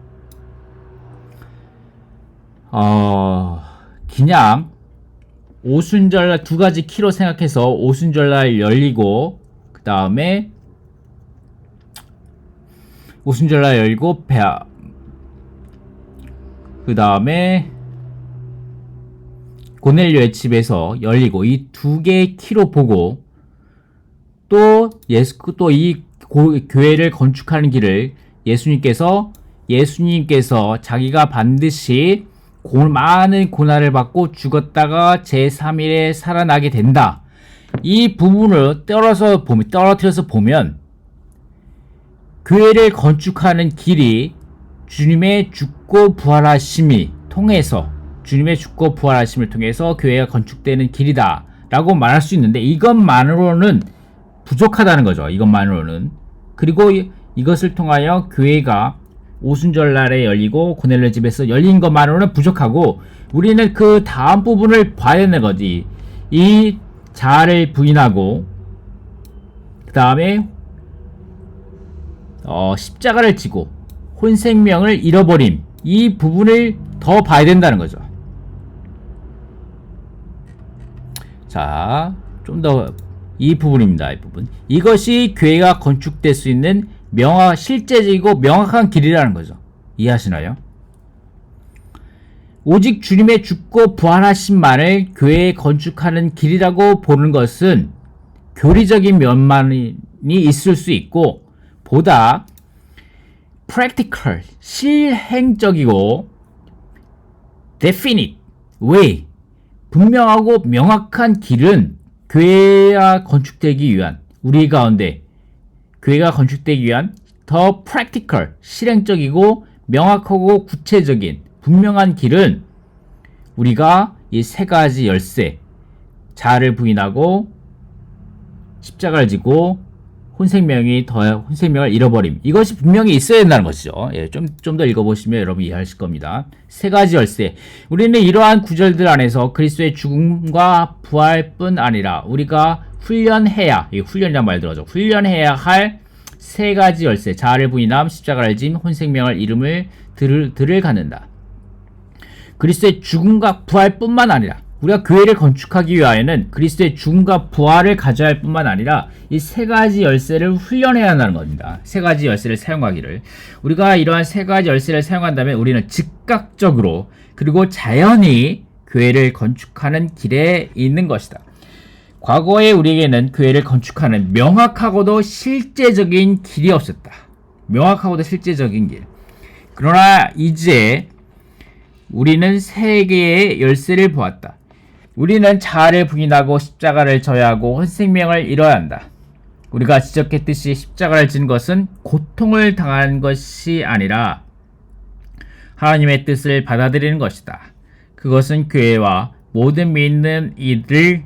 그냥, 오순절날 두 가지 키로 생각해서 오순절날 열리고 그 다음에 오순절날 열리고 그 다음에 고넬료의 집에서 열리고 이 두 개의 키로 보고 또 이 교회를 건축하는 길을 예수님께서 자기가 반드시 많은 고난을 받고 죽었다가 제3일에 살아나게 된다. 이 부분을 떨어뜨려서 보면 교회를 건축하는 길이 주님의 죽고 부활하심을 통해서 교회가 건축되는 길이다 라고 말할 수 있는데, 이것만으로는 부족하다는 거죠. 이것만으로는. 그리고 이것을 통하여 교회가 오순절날에 열리고 고넬료 집에서 열린 것만으로는 부족하고, 우리는 그 다음 부분을 봐야 되는 거지. 이 자아를 부인하고 그 다음에 십자가를 지고 혼생명을 잃어버림, 이 부분을 더 봐야 된다는 거죠. 자, 좀 더 이 부분입니다. 이 부분. 이것이 교회가 건축될 수 있는 실제적이고 명확한 길이라는 거죠. 이해하시나요? 오직 주님의 죽고 부활하심만을 교회에 건축하는 길이라고 보는 것은 교리적인 면만이 있을 수 있고, 보다 practical, 실행적이고 definite way, 분명하고 명확한 길은 교회가 건축되기 위한, 우리 가운데 교회가 건축되기 위한 더 practical, 실행적이고 명확하고 구체적인 분명한 길은 우리가 이 세 가지 열쇠, 자아를 부인하고 십자가를 지고 혼생명을 잃어버림, 이것이 분명히 있어야 된다는 것이죠. 예, 좀 더 읽어보시면 여러분 이해하실 겁니다. 세 가지 열쇠. 우리는 이러한 구절들 안에서 그리스도의 죽음과 부활뿐 아니라 우리가 훈련해야, 이 훈련이란 말 들어죠. 훈련해야 할 세 가지 열쇠, 자아를 부인함, 십자가를 짐, 혼생명을 잃음을 들을 갖는다. 그리스도의 죽음과 부활뿐만 아니라 우리가 교회를 건축하기 위하여는 그리스도의 죽음과 부활을 가져야 할 뿐만 아니라 이 세 가지 열쇠를 훈련해야 한다는 겁니다. 세 가지 열쇠를 사용하기를. 우리가 이러한 세 가지 열쇠를 사용한다면 우리는 즉각적으로 그리고 자연히 교회를 건축하는 길에 있는 것이다. 과거에 우리에게는 교회를 건축하는 명확하고도 실제적인 길이 없었다. 명확하고도 실제적인 길. 그러나 이제 우리는 세 개의 열쇠를 보았다. 우리는 자아를 부인하고 십자가를 져야 하고 혼생명을 잃어야 한다. 우리가 지적했듯이 십자가를 진 것은 고통을 당한 것이 아니라 하나님의 뜻을 받아들이는 것이다. 그것은 교회와 모든 믿는 이를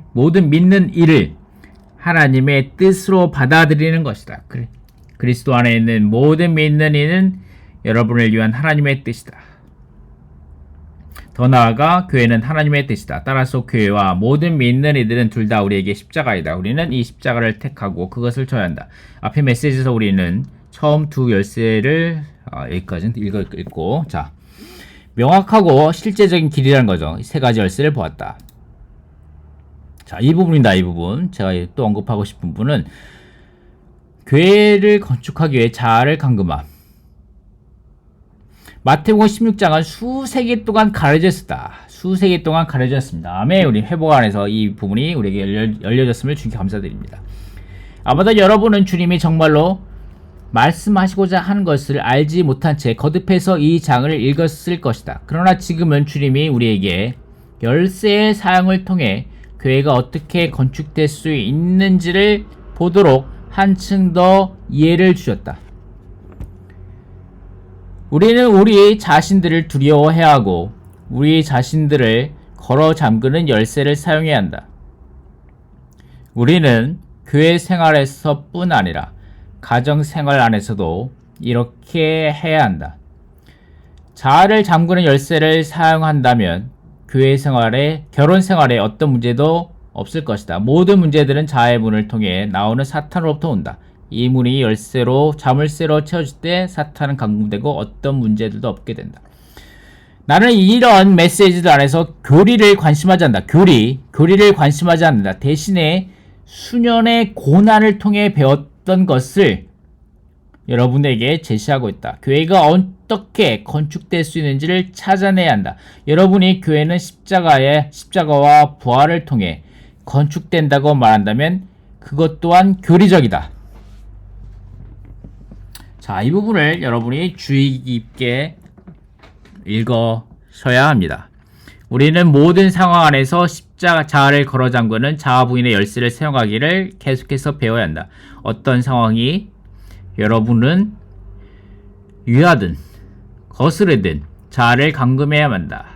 하나님의 뜻으로 받아들이는 것이다. 그리스도 안에 있는 모든 믿는 이는 여러분을 위한 하나님의 뜻이다. 더 나아가 교회는 하나님의 뜻이다. 따라서 교회와 모든 믿는 이들은 둘 다 우리에게 십자가이다. 우리는 이 십자가를 택하고 그것을 져야 한다. 앞에 메시지에서 우리는 처음 두 열쇠를 여기까지는 읽고, 자, 명확하고 실제적인 길이라는 거죠. 세 가지 열쇠를 보았다. 자, 이 부분입니다. 이 부분. 제가 또 언급하고 싶은 부분은 교회를 건축하기 위해 자아를 감금함. 마태복음 16장은 수세기 동안 가려졌다. 수세기 동안 가려졌습니다. 아멘. 우리 회복 안에서 이 부분이 우리에게 열려졌음을 주님께 감사드립니다. 아마도 여러분은 주님이 정말로 말씀하시고자 하는 것을 알지 못한 채 거듭해서 이 장을 읽었을 것이다. 그러나 지금은 주님이 우리에게 열쇠의 사용을 통해 교회가 어떻게 건축될 수 있는지를 보도록 한층 더 이해를 주셨다. 우리는 우리 자신들을 두려워해야 하고 우리 자신들을 걸어 잠그는 열쇠를 사용해야 한다. 우리는 교회 생활에서뿐 아니라 가정 생활 안에서도 이렇게 해야 한다. 자아를 잠그는 열쇠를 사용한다면 교회 생활에, 결혼 생활에 어떤 문제도 없을 것이다. 모든 문제들은 자아의 문을 통해 나오는 사탄으로부터 온다. 이 문이 열쇠로, 자물쇠로 채워질 때 사탄은 감금되고 어떤 문제들도 없게 된다. 나는 이런 메시지들 안에서 교리를 관심하지 않는다. 교리를 관심하지 않는다. 대신에 수년의 고난을 통해 배웠던 것을 여러분에게 제시하고 있다. 교회가 어떻게 건축될 수 있는지를 찾아내야 한다. 여러분이 교회는 십자가와 부활을 통해 건축된다고 말한다면 그것 또한 교리적이다. 자, 이 부분을 여러분이 주의 깊게 읽으셔야 합니다. 우리는 모든 상황 안에서 자아를 걸어 잠그는 자아 부인의 열쇠를 사용하기를 계속해서 배워야 한다. 어떤 상황이 여러분은 위하든 거스르든 자아를 감금해야 한다.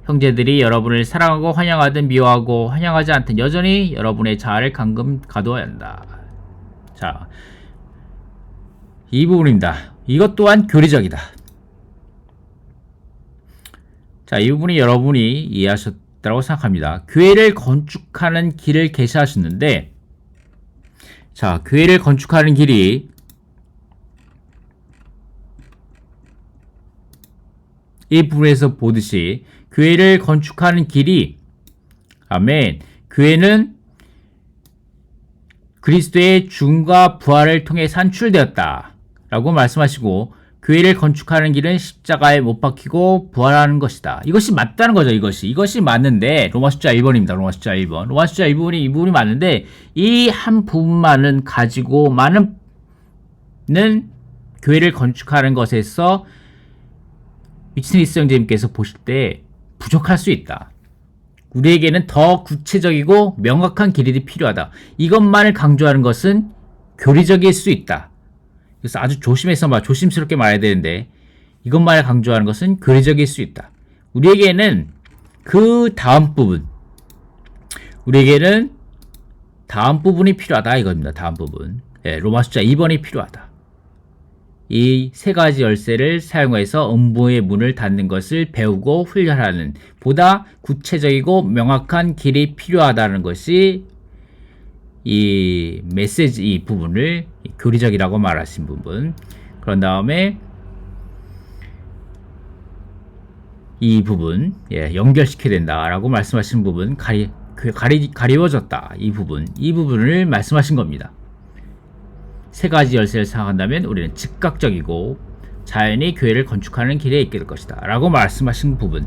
형제들이 여러분을 사랑하고 환영하든 미워하고 환영하지 않든 여전히 여러분의 자아를 가둬야 한다. 자, 이 부분입니다. 이것 또한 교리적이다. 자, 이 부분이 여러분이 이해하셨다고 생각합니다. 교회를 건축하는 길을 계시하셨는데, 자, 교회를 건축하는 길이 이 부분에서 보듯이 교회를 건축하는 길이 아멘. 교회는 그리스도의 죽음과 부활을 통해 산출되었다 라고 말씀하시고 교회를 건축하는 길은 십자가에 못 박히고 부활하는 것이다. 이것이 맞다는 거죠. 이것이 맞는데 로마 숫자 1번입니다. 로마 숫자 1번. 로마 숫자 1번이 이 부분이 맞는데 이 한 부분만은 가지고 많은 교회를 건축하는 것에서 위트니스 형제님께서 보실 때 부족할 수 있다. 우리에게는 더 구체적이고 명확한 길이 필요하다. 이것만을 강조하는 것은 교리적일 수 있다. 그래서 아주 조심스럽게 말해야 되는데 이것만을 강조하는 것은 교리적일 수 있다. 우리에게는 그 다음 부분이 필요하다 이겁니다. 다음 부분. 네, 로마 숫자 2번이 필요하다. 이 세 가지 열쇠를 사용해서 음부의 문을 닫는 것을 배우고 훈련하는 보다 구체적이고 명확한 길이 필요하다는 것이 이 메시지 이 부분을 교리적이라고 말하신 부분. 그런 다음에 이 부분 연결시켜야 된다라고 말씀하신 부분 가리워졌다 이 부분을 말씀하신 겁니다. 세 가지 열쇠를 사용한다면 우리는 즉각적이고 자연히 교회를 건축하는 길에 있게 될 것이다 라고 말씀하신 부분,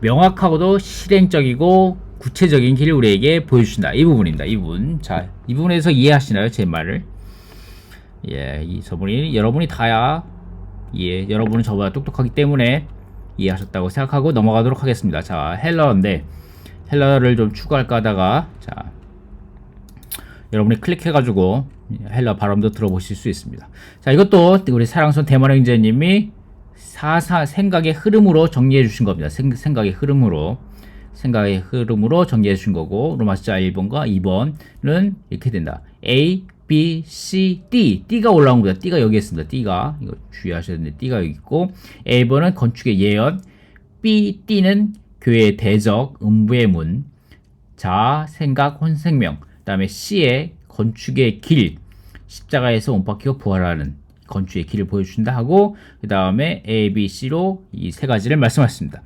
명확하고도 실행적이고 구체적인 길을 우리에게 보여주신다 이 부분입니다. 이 부분. 자, 이 부분에서 이해하시나요 제 말을? 여러분이 다야 여러분은 저보다 똑똑하기 때문에 이해하셨다고 생각하고 넘어가도록 하겠습니다. 자, 헬러를 좀 추가할까 하다가 자, 여러분이 클릭해가지고 헬러 발음도 들어보실 수 있습니다. 자, 이것도 우리 사랑스러운 대만 형제님이 생각의 흐름으로 정리해 주신 겁니다. 생각의 흐름으로 정리해 주신 거고, 로마 숫자 1번과 2번은 이렇게 된다. A, B, C, D. D가 올라온 겁니다. D가 여기 있습니다. D가. 이거 주의하셔야 되는데, D가 여기 있고, A번은 건축의 예언, B, D는 교회의 대적, 음부의 문, 자, 생각, 혼생명, 그 다음에 C의 건축의 길, 십자가에서 못 박히고 부활하는 건축의 길을 보여준다 하고, 그 다음에 A, B, C로 이 세 가지를 말씀하셨습니다.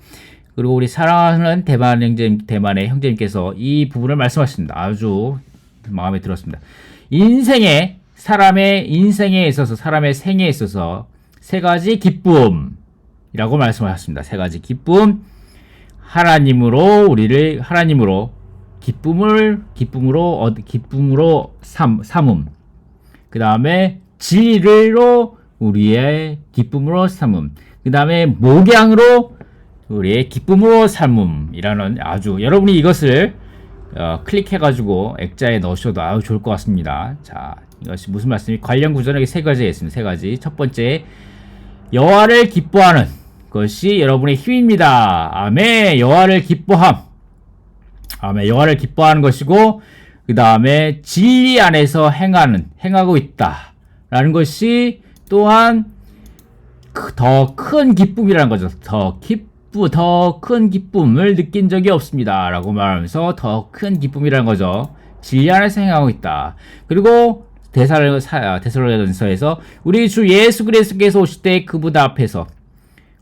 그리고 우리 사랑하는 대만의 형제님께서 이 부분을 말씀하셨습니다. 아주 마음에 들었습니다. 사람의 인생에 있어서, 사람의 생에 있어서 세 가지 기쁨이라고 말씀하셨습니다. 세 가지 기쁨, 하나님으로 기쁨으로 삼음. 그 다음에 진리로 우리의 기쁨으로 삼음. 그 다음에 목양으로 우리의 기쁨으로 삼음이라는 아주 여러분이 이것을 클릭해가지고 액자에 넣으셔도 아주 좋을 것 같습니다. 자, 이것이 무슨 말씀이 관련 구절에 세 가지가 있습니다. 세 가지. 첫 번째, 여호와를 기뻐하는 것이 여러분의 힘입니다. 아멘. 여호와를 기뻐하는 것이고, 그 다음에 진리 안에서 행하고 있다라는 것이 또한 더 큰 기쁨이라는 거죠. 더 큰 기쁨을 느낀 적이 없습니다 라고 말하면서 더 큰 기쁨이라는 거죠. 진리 안에서 행하고 있다. 그리고 데살로니가전서에서 우리 주 예수 그리스도께서 오실 때 그분 앞에서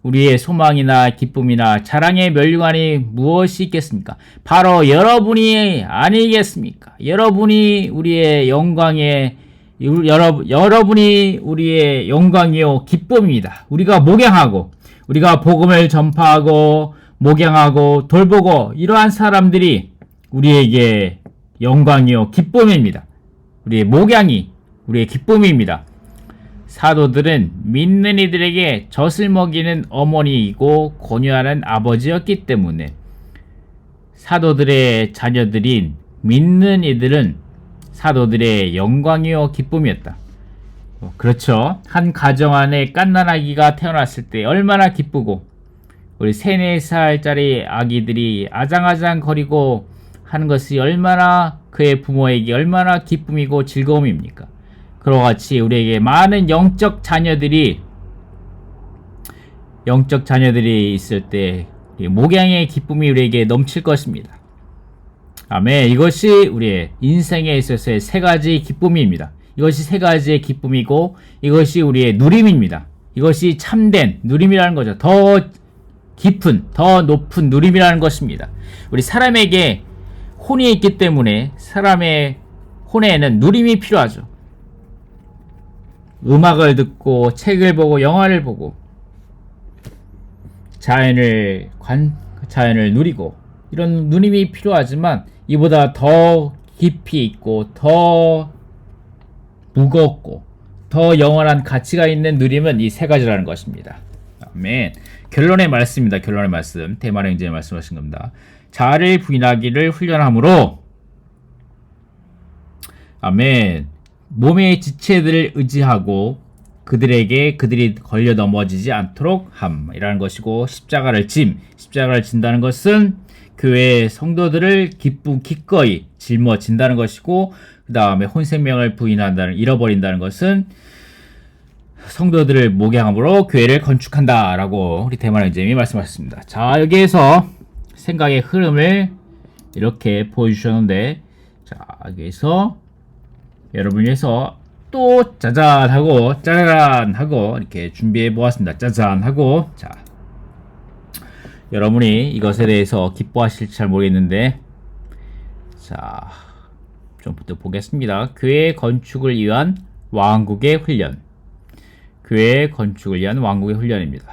우리의 소망이나 기쁨이나 자랑의 면류관이 무엇이 있겠습니까? 바로 여러분이 아니겠습니까? 여러분이 우리의 영광이요 기쁨입니다. 우리가 목양하고 우리가 복음을 전파하고 목양하고 돌보고 이러한 사람들이 우리에게 영광이요 기쁨입니다. 우리의 목양이 우리의 기쁨입니다. 사도들은 믿는 이들에게 젖을 먹이는 어머니이고 권유하는 아버지였기 때문에 사도들의 자녀들인 믿는 이들은 사도들의 영광이요 기쁨이었다. 그렇죠. 한 가정 안에 갓난아기가 태어났을 때 얼마나 기쁘고 우리 3, 4살짜리 아기들이 아장아장 거리고 하는 것이 얼마나 그의 부모에게 얼마나 기쁨이고 즐거움입니까? 그와 같이 우리에게 많은 영적 자녀들이 있을 때 목양의 기쁨이 우리에게 넘칠 것입니다. 아멘. 이것이 우리의 인생에 있어서의 세 가지 기쁨입니다. 이것이 세 가지의 기쁨이고 이것이 우리의 누림입니다. 이것이 참된 누림이라는 거죠. 더 깊은, 더 높은 누림이라는 것입니다. 우리 사람에게 혼이 있기 때문에 사람의 혼에는 누림이 필요하죠. 음악을 듣고 책을 보고 영화를 보고 자연을 누리고 이런 누림이 필요하지만 이보다 더 깊이 있고 더 무겁고 더 영원한 가치가 있는 누림은 이 세 가지라는 것입니다. 아멘. 결론의 말씀입니다. 결론의 말씀. 대만의 형제님 말씀하신 겁니다. 자아를 부인하기를 훈련함으로 아멘. 몸의 지체들을 의지하고 그들에게 그들이 걸려 넘어지지 않도록 함이라는 것이고, 십자가를 진다는 것은 교회의 성도들을 기꺼이 짊어진다는 것이고, 그 다음에 혼생명을 잃어버린다는 것은 성도들을 목양함으로 교회를 건축한다라고 우리 대만 형제님이 말씀하셨습니다. 자, 여기에서 생각의 흐름을 이렇게 보여주셨는데, 자, 여기에서 여러분 위해서 또 짜잔 하고 짜란 하고 이렇게 준비해 보았습니다. 짜잔 하고, 자, 여러분이 이것에 대해서 기뻐하실지 잘 모르겠는데, 자, 좀부터 보겠습니다. 교회 건축을 위한 왕국의 훈련. 교회 건축을 위한 왕국의 훈련입니다.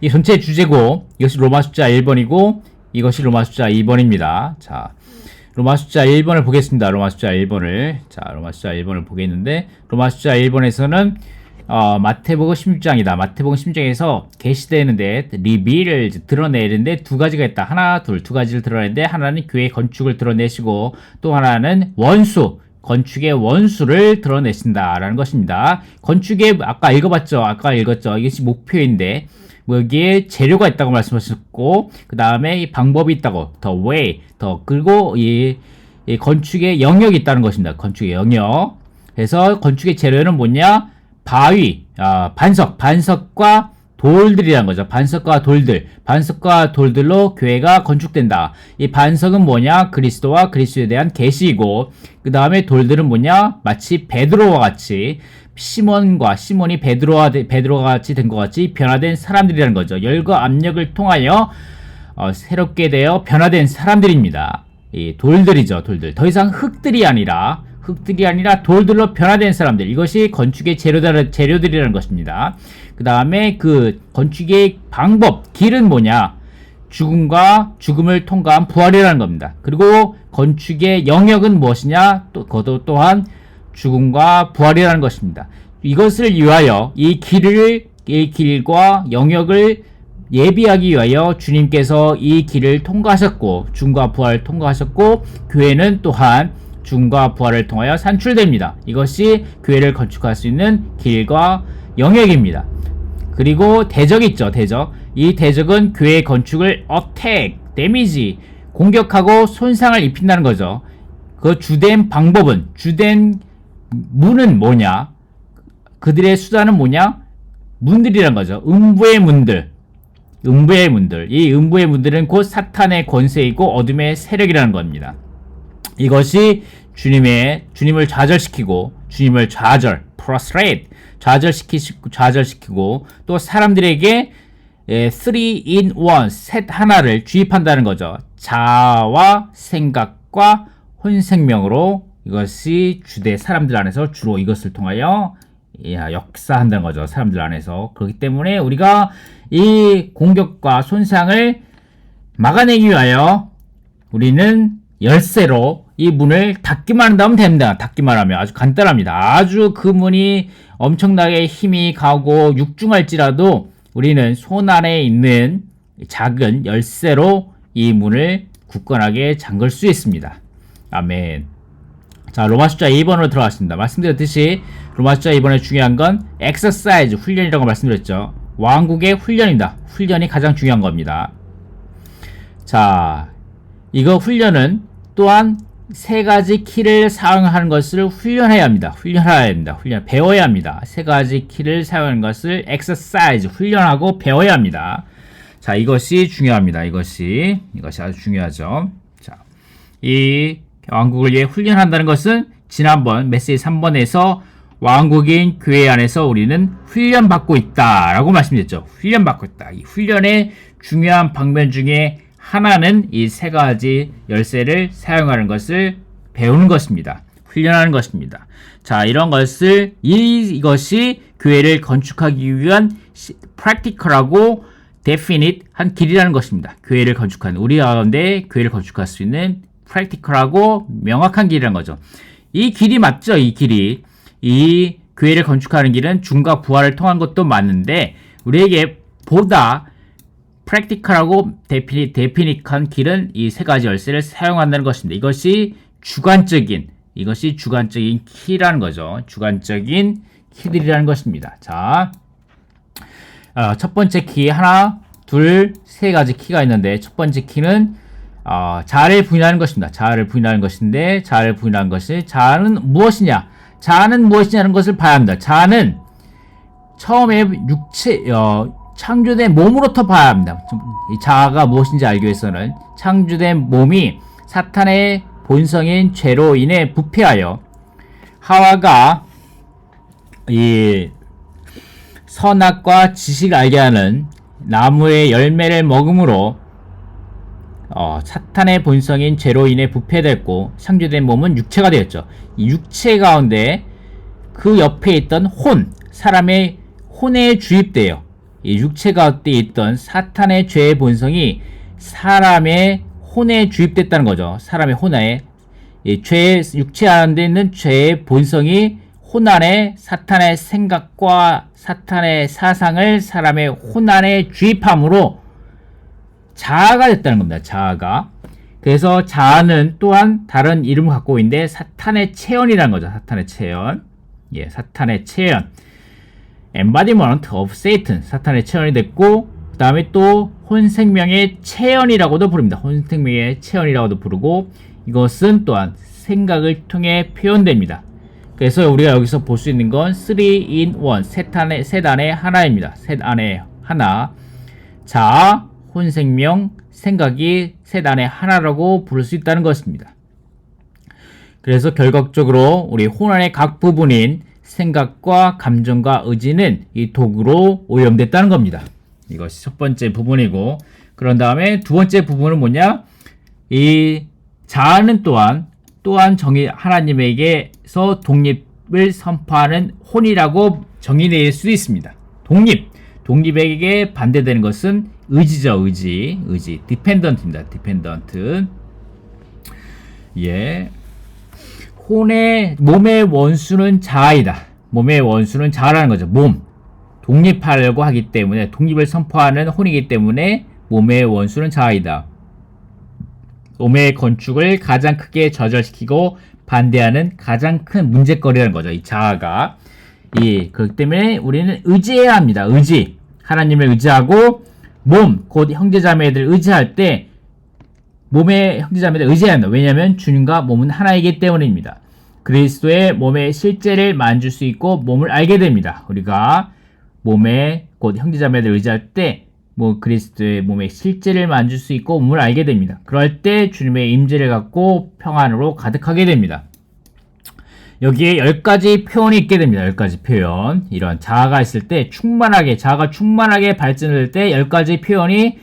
이 전체 주제고, 이것이 로마 숫자 1번이고 이것이 로마 숫자 2번입니다. 자, 로마 숫자 1번을 보겠습니다. 로마 숫자 1번을. 자, 로마 숫자 1번을 보겠는데, 로마 숫자 1번에서는 마태복음 16장이다. 마태복음 16장에서 계시되는데 리빌을 드러내는데 두 가지가 있다. 하나, 두 가지를 드러내는데, 하나는 교회 건축을 드러내시고 또 하나는 건축의 원수를 드러내신다라는 것입니다. 건축의 아까 읽었죠. 이것이 목표인데, 여기에 재료가 있다고 말씀하셨고, 그 다음에 이 방법이 있다고, 그리고 이 건축의 영역이 있다는 것입니다. 건축의 영역. 그래서 건축의 재료는 뭐냐? 바위, 반석과 돌들이라는 거죠. 반석과 돌들로 교회가 건축된다. 이 반석은 뭐냐? 그리스도와 그리스도에 대한 계시이고, 그 다음에 돌들은 뭐냐? 마치 베드로와 같이 시몬이 베드로와 같이 된 것 같이 변화된 사람들이라는 거죠. 열과 압력을 통하여 새롭게 되어 변화된 사람들입니다. 이 돌들이죠. 돌들. 더 이상 흙들이 아니라 돌들로 변화된 사람들. 이것이 건축의 재료들이라는 것입니다. 그 다음에 그 건축의 방법, 길은 뭐냐? 죽음을 통과한 부활이라는 겁니다. 그리고 건축의 영역은 무엇이냐? 또한 죽음과 부활이라는 것입니다. 이것을 위하여 이 길과 영역을 예비하기 위하여 주님께서 이 길을 통과하셨고, 죽음과 부활을 통과하셨고, 교회는 또한 죽음과 부활을 통하여 산출됩니다. 이것이 교회를 건축할 수 있는 길과 영역입니다. 그리고 대적이 있죠. 이 대적은 교회 건축을 attack, 데미지, 공격하고 손상을 입힌다는 거죠. 그 주된 문은 뭐냐? 그들의 수단은 뭐냐? 문들이란 거죠. 음부의 문들. 이 음부의 문들은 곧 사탄의 권세이고 어둠의 세력이라는 겁니다. 이것이 주님을 좌절시키고, 좌절시키고, 또 사람들에게 3-in-1, 셋 하나를 주입한다는 거죠. 자아와 생각과 혼생명으로 이것이 주대 사람들 안에서 주로 이것을 통하여 역사한다는 거죠. 사람들 안에서. 그렇기 때문에 우리가 이 공격과 손상을 막아내기 위하여 우리는 열쇠로 이 문을 닫기만 하면 됩니다. 닫기만 하면 아주 간단합니다. 아주 그 문이 엄청나게 힘이 가고 육중할지라도 우리는 손 안에 있는 작은 열쇠로 이 문을 굳건하게 잠글 수 있습니다. 아멘. 자, 로마 숫자 2번으로 들어갔습니다. 말씀드렸듯이 로마 숫자 2번의 중요한 건 exercise, 훈련이라고 말씀드렸죠. 왕국의 훈련입니다. 훈련이 가장 중요한 겁니다. 자, 이거 훈련은 또한 세 가지 키를 사용하는 것을 배워야 합니다. 세 가지 키를 사용하는 것을 exercise, 훈련하고 배워야 합니다. 자, 이것이 중요합니다. 이것이 아주 중요하죠. 자, 이 왕국을 위해 훈련한다는 것은 지난번 메시지 3번에서 왕국인 교회 안에서 우리는 훈련받고 있다라고 말씀드렸죠. 훈련받고 있다. 이 훈련의 중요한 방면 중에 하나는 이 세 가지 열쇠를 사용하는 것을 배우는 것입니다. 훈련하는 것입니다. 자, 이런 것을 이것이 교회를 건축하기 위한 practical하고 definite 한 길이라는 것입니다. 교회를 건축하는 우리 가운데 교회를 건축할 수 있는 practical하고 명확한 길이라는 거죠. 이 길이 맞죠? 이 길이 이 교회를 건축하는 길은 죽음과 부활을 통한 것도 맞는데 우리에게 보다 practical하고 definite한 길은 이 세 가지 열쇠를 사용한다는 것입니다. 이것이 주관적인 키라는 거죠. 주관적인 키들이라는 것입니다. 자, 첫 번째 키 하나, 둘, 세 가지 키가 있는데 첫 번째 키는 자아를 부인하는 것입니다. 자아를 부인하는 것인데 자아를 부인하는 것이 자아는 무엇이냐? 자아는 무엇이냐는 것을 봐야 합니다. 자아는 처음에 창조된 몸으로부터 봐야 합니다. 이 자아가 무엇인지 알기 위해서는 창조된 몸이 사탄의 본성인 죄로 인해 부패하여 하와가 이 선악과 지식을 알게 하는 나무의 열매를 먹음으로 사탄의 본성인 죄로 인해 부패됐고 창조된 몸은 육체가 되었죠. 이 육체 가운데 그 옆에 있던 사람의 혼에 주입돼요. 이 육체 가운데 있던 사탄의 죄의 본성이 사람의 혼에 주입됐다는 거죠. 사람의 혼에 육체 안에 있는 죄의 본성이 혼 안에 사탄의 생각과 사탄의 사상을 사람의 혼 안에 주입함으로 자아가 됐다는 겁니다. 자아가. 그래서 자아는 또한 다른 이름을 갖고 있는데 사탄의 체현이라는 거죠. 사탄의 체현. 사탄의 체현. embodiment of Satan. 사탄의 체현이 됐고 그 다음에 또 혼생명의 체현이라고도 부릅니다. 혼생명의 체현이라고도 부르고 이것은 또한 생각을 통해 표현됩니다. 그래서 우리가 여기서 볼 수 있는 건 3-in-1 셋 안에 하나입니다. 셋 안에 하나. 자아, 혼생명, 생각이 셋 안에 하나라고 부를 수 있다는 것입니다. 그래서 결과적으로 우리 혼 안의 각 부분인 생각과 감정과 의지는 이 독으로 오염됐다는 겁니다. 이것이 첫 번째 부분이고 그런 다음에 두 번째 부분은 뭐냐? 이 자아는 또한 하나님에게서 독립을 선포하는 혼이라고 정의낼 수 있습니다. 독립에게 반대되는 것은 의지죠. 의지. dependent입니다. dependent. 몸의 원수는 자아이다. 몸의 원수는 자아라는 거죠. 독립하려고 하기 때문에 독립을 선포하는 혼이기 때문에 몸의 원수는 자아이다. 몸의 건축을 가장 크게 좌절시키고 반대하는 가장 큰 문제거리라는 거죠. 이 자아가. 그렇기 때문에 우리는 의지해야 합니다. 의지. 하나님을 의지하고 곧 형제자매들 의지할 때 몸의 형제자매들 의지해야 합니다. 왜냐하면 주님과 몸은 하나이기 때문입니다. 그리스도의 몸의 실제를 만질 수 있고 몸을 알게 됩니다. 우리가 곧 형제자매들 의지할 때 그리스도의 몸의 실제를 만질 수 있고 몸을 알게 됩니다. 그럴 때 주님의 임재를 갖고 평안으로 가득하게 됩니다. 여기에 10가지 표현이 있게 됩니다. 10가지 표현. 이런 자아가 있을 때 자아가 충만하게 발전될 때 10가지 표현이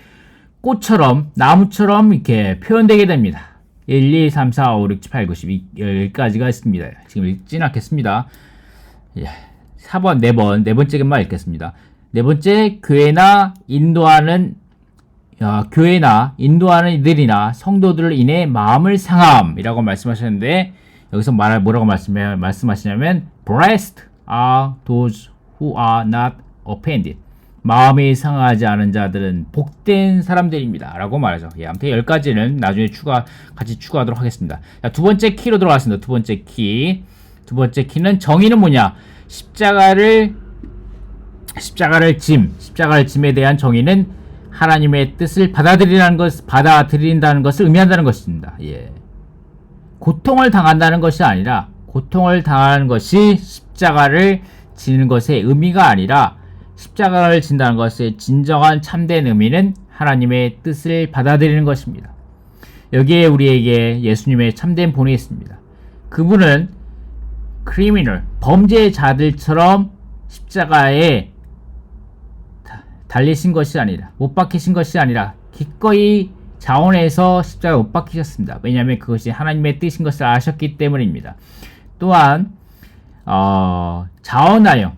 꽃처럼 나무처럼 이렇게 표현되게 됩니다. 1, 2, 3, 4, 5, 6, 7, 8, 9, 10 10가지가 있습니다. 지금 읽지는 않겠습니다. 4번, 네 번째만 읽겠습니다. 네 번째, 교회나 인도하는 이들이나 성도들을 인해 마음을 상함이라고 말씀하셨는데 여기서 뭐라고 말씀하시냐면 blessed are those who are not offended. 마음이 상하지 않은 자들은 복된 사람들입니다. 라고 말하죠. 아무튼 10가지는 나중에 같이 추가하도록 하겠습니다. 자, 두 번째 키로 들어갔습니다. 두 번째 키는 정의는 뭐냐? 십자가를 짐에 대한 정의는 하나님의 뜻을 받아들인다는 것을 의미한다는 것입니다. 고통을 당한다는 것이 아니라 고통을 당하는 것이 십자가를 지는 것의 의미가 아니라 십자가를 진다는 것의 진정한 참된 의미는 하나님의 뜻을 받아들이는 것입니다. 여기에 우리에게 예수님의 참된 본이 있습니다. 그분은 criminal, 범죄자들처럼 십자가에 달리신 것이 아니라, 못 박히신 것이 아니라 기꺼이 자원해서 십자가에 못 박히셨습니다. 왜냐하면 그것이 하나님의 뜻인 것을 아셨기 때문입니다. 또한 자원하여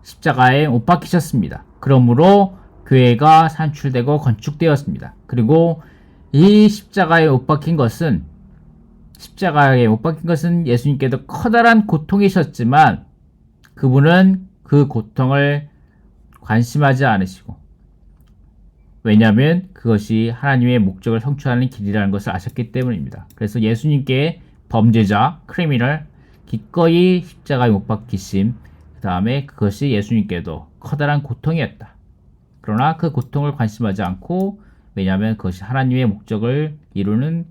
십자가에 못 박히셨습니다. 그러므로 교회가 산출되고 건축되었습니다. 그리고 이 십자가에 못 박힌 것은 예수님께도 커다란 고통이셨지만 그분은 그 고통을 관심하지 않으시고, 왜냐하면 그것이 하나님의 목적을 성취하는 길이라는 것을 아셨기 때문입니다. 그래서 예수님께 범죄자, 크리미널, 기꺼이 십자가에 못 박히심, 그 다음에 그것이 예수님께도 커다란 고통이었다. 그러나 그 고통을 관심하지 않고, 왜냐하면 그것이 하나님의 목적을 이루는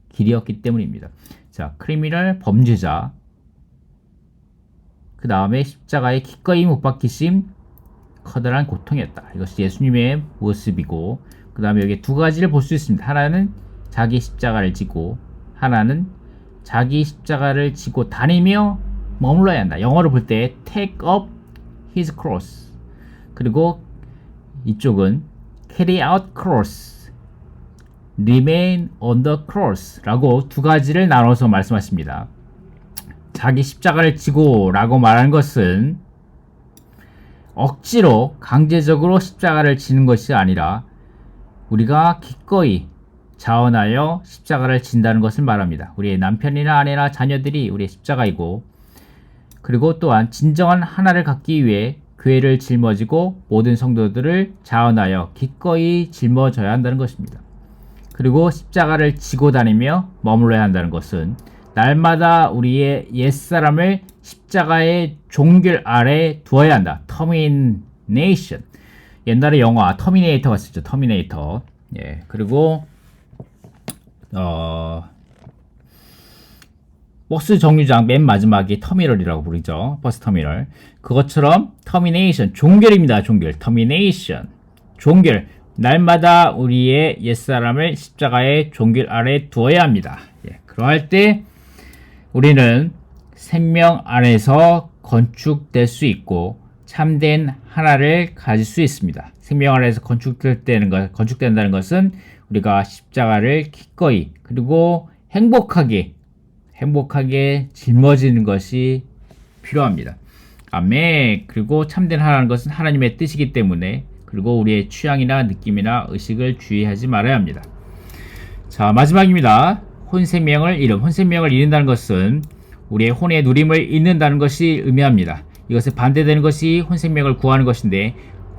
길이었기 때문입니다. 자, 크리미널, 범죄자, 그 다음에 십자가에 기꺼이 못 박히심, 커다란 고통이었다. 이것이 예수님의 모습이고, 그 다음에 여기 두 가지를 볼 수 있습니다. 하나는 자기 십자가를 지고, 하나는 자기 십자가를 지고 다니며 머물러야 한다. 영어로 볼 때 take up his cross, 그리고 이쪽은 carry out cross, remain on the cross 라고 두 가지를 나눠서 말씀하십니다. 자기 십자가를 지고 라고 말하는 것은 억지로 강제적으로 십자가를 지는 것이 아니라 우리가 기꺼이 자원하여 십자가를 진다는 것을 말합니다. 우리의 남편이나 아내나 자녀들이 우리의 십자가이고, 그리고 또한 진정한 하나를 갖기 위해 교회를 짊어지고 모든 성도들을 자원하여 기꺼이 짊어져야 한다는 것입니다. 그리고 십자가를 지고 다니며 머물러야 한다는 것은 날마다 우리의 옛사람을 십자가의 종결 아래 두어야 한다. 터미네이션. 옛날에 영화 터미네이터가 있었죠. 터미네이터. 예. 그리고 버스 정류장 맨 마지막이 터미널이라고 부르죠. 버스 터미널. 그것처럼 터미네이션, 종결입니다. 종결. 터미네이션. 종결. 날마다 우리의 옛사람을 십자가의 종결 아래 두어야 합니다. 예. 그러할 때 우리는 생명 안에서 건축될 수 있고 참된 하나를 가질 수 있습니다. 생명 안에서 건축된다는 것은 우리가 십자가를 기꺼이 그리고 행복하게 짊어지는 것이 필요합니다. 아멘. 그리고 참된 하나는 것은 하나님의 뜻이기 때문에, 그리고 우리의 취향이나 느낌이나 의식을 주의하지 말아야 합니다. 자, 마지막입니다. 혼생명을 잃는다는 것은 우리의 혼의 누림을 잃는다는 것이 의미합니다. 이것에 반대되는 것이 혼생명을 구하는 것인데,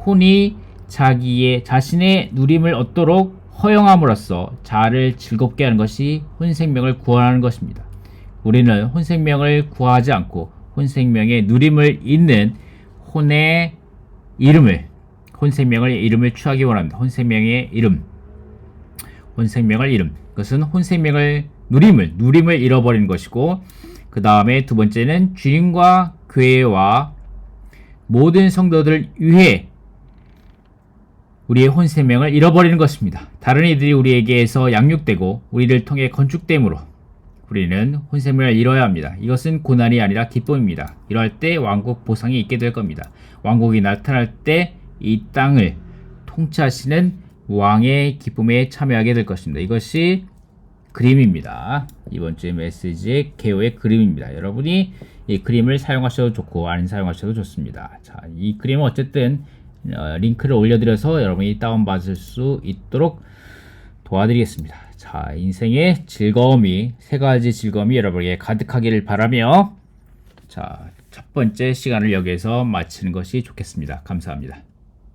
혼이 자신의 누림을 얻도록 허용함으로써 자아를 즐겁게 하는 것이 혼생명을 구하는 것입니다. 우리는 혼생명을 구하지 않고 혼생명의 누림을 잊는 혼생명의 이름을 취하기 원합니다. 혼생명의 이름. 그것은 혼생명을 누림을 잃어버리는 것이고, 그 다음에 두 번째는 주님과 교회와 모든 성도들을 위해 우리의 혼생명을 잃어버리는 것입니다. 다른 이들이 우리에게서 양육되고 우리를 통해 건축됨으로 우리는 혼생명을 잃어야 합니다. 이것은 고난이 아니라 기쁨입니다. 이럴 때 왕국 보상이 있게 될 겁니다. 왕국이 나타날 때 이 땅을 통치하시는 왕의 기쁨에 참여하게 될 것입니다. 이것이 그림입니다. 이번 주의 메시지의 개요의 그림입니다. 여러분이 이 그림을 사용하셔도 좋고 안 사용하셔도 좋습니다. 자, 이 그림은 어쨌든 링크를 올려드려서 여러분이 다운받을 수 있도록 도와드리겠습니다. 자, 인생의 즐거움이, 세 가지 즐거움이 여러분에게 가득하기를 바라며, 자, 첫 번째 시간을 여기에서 마치는 것이 좋겠습니다. 감사합니다.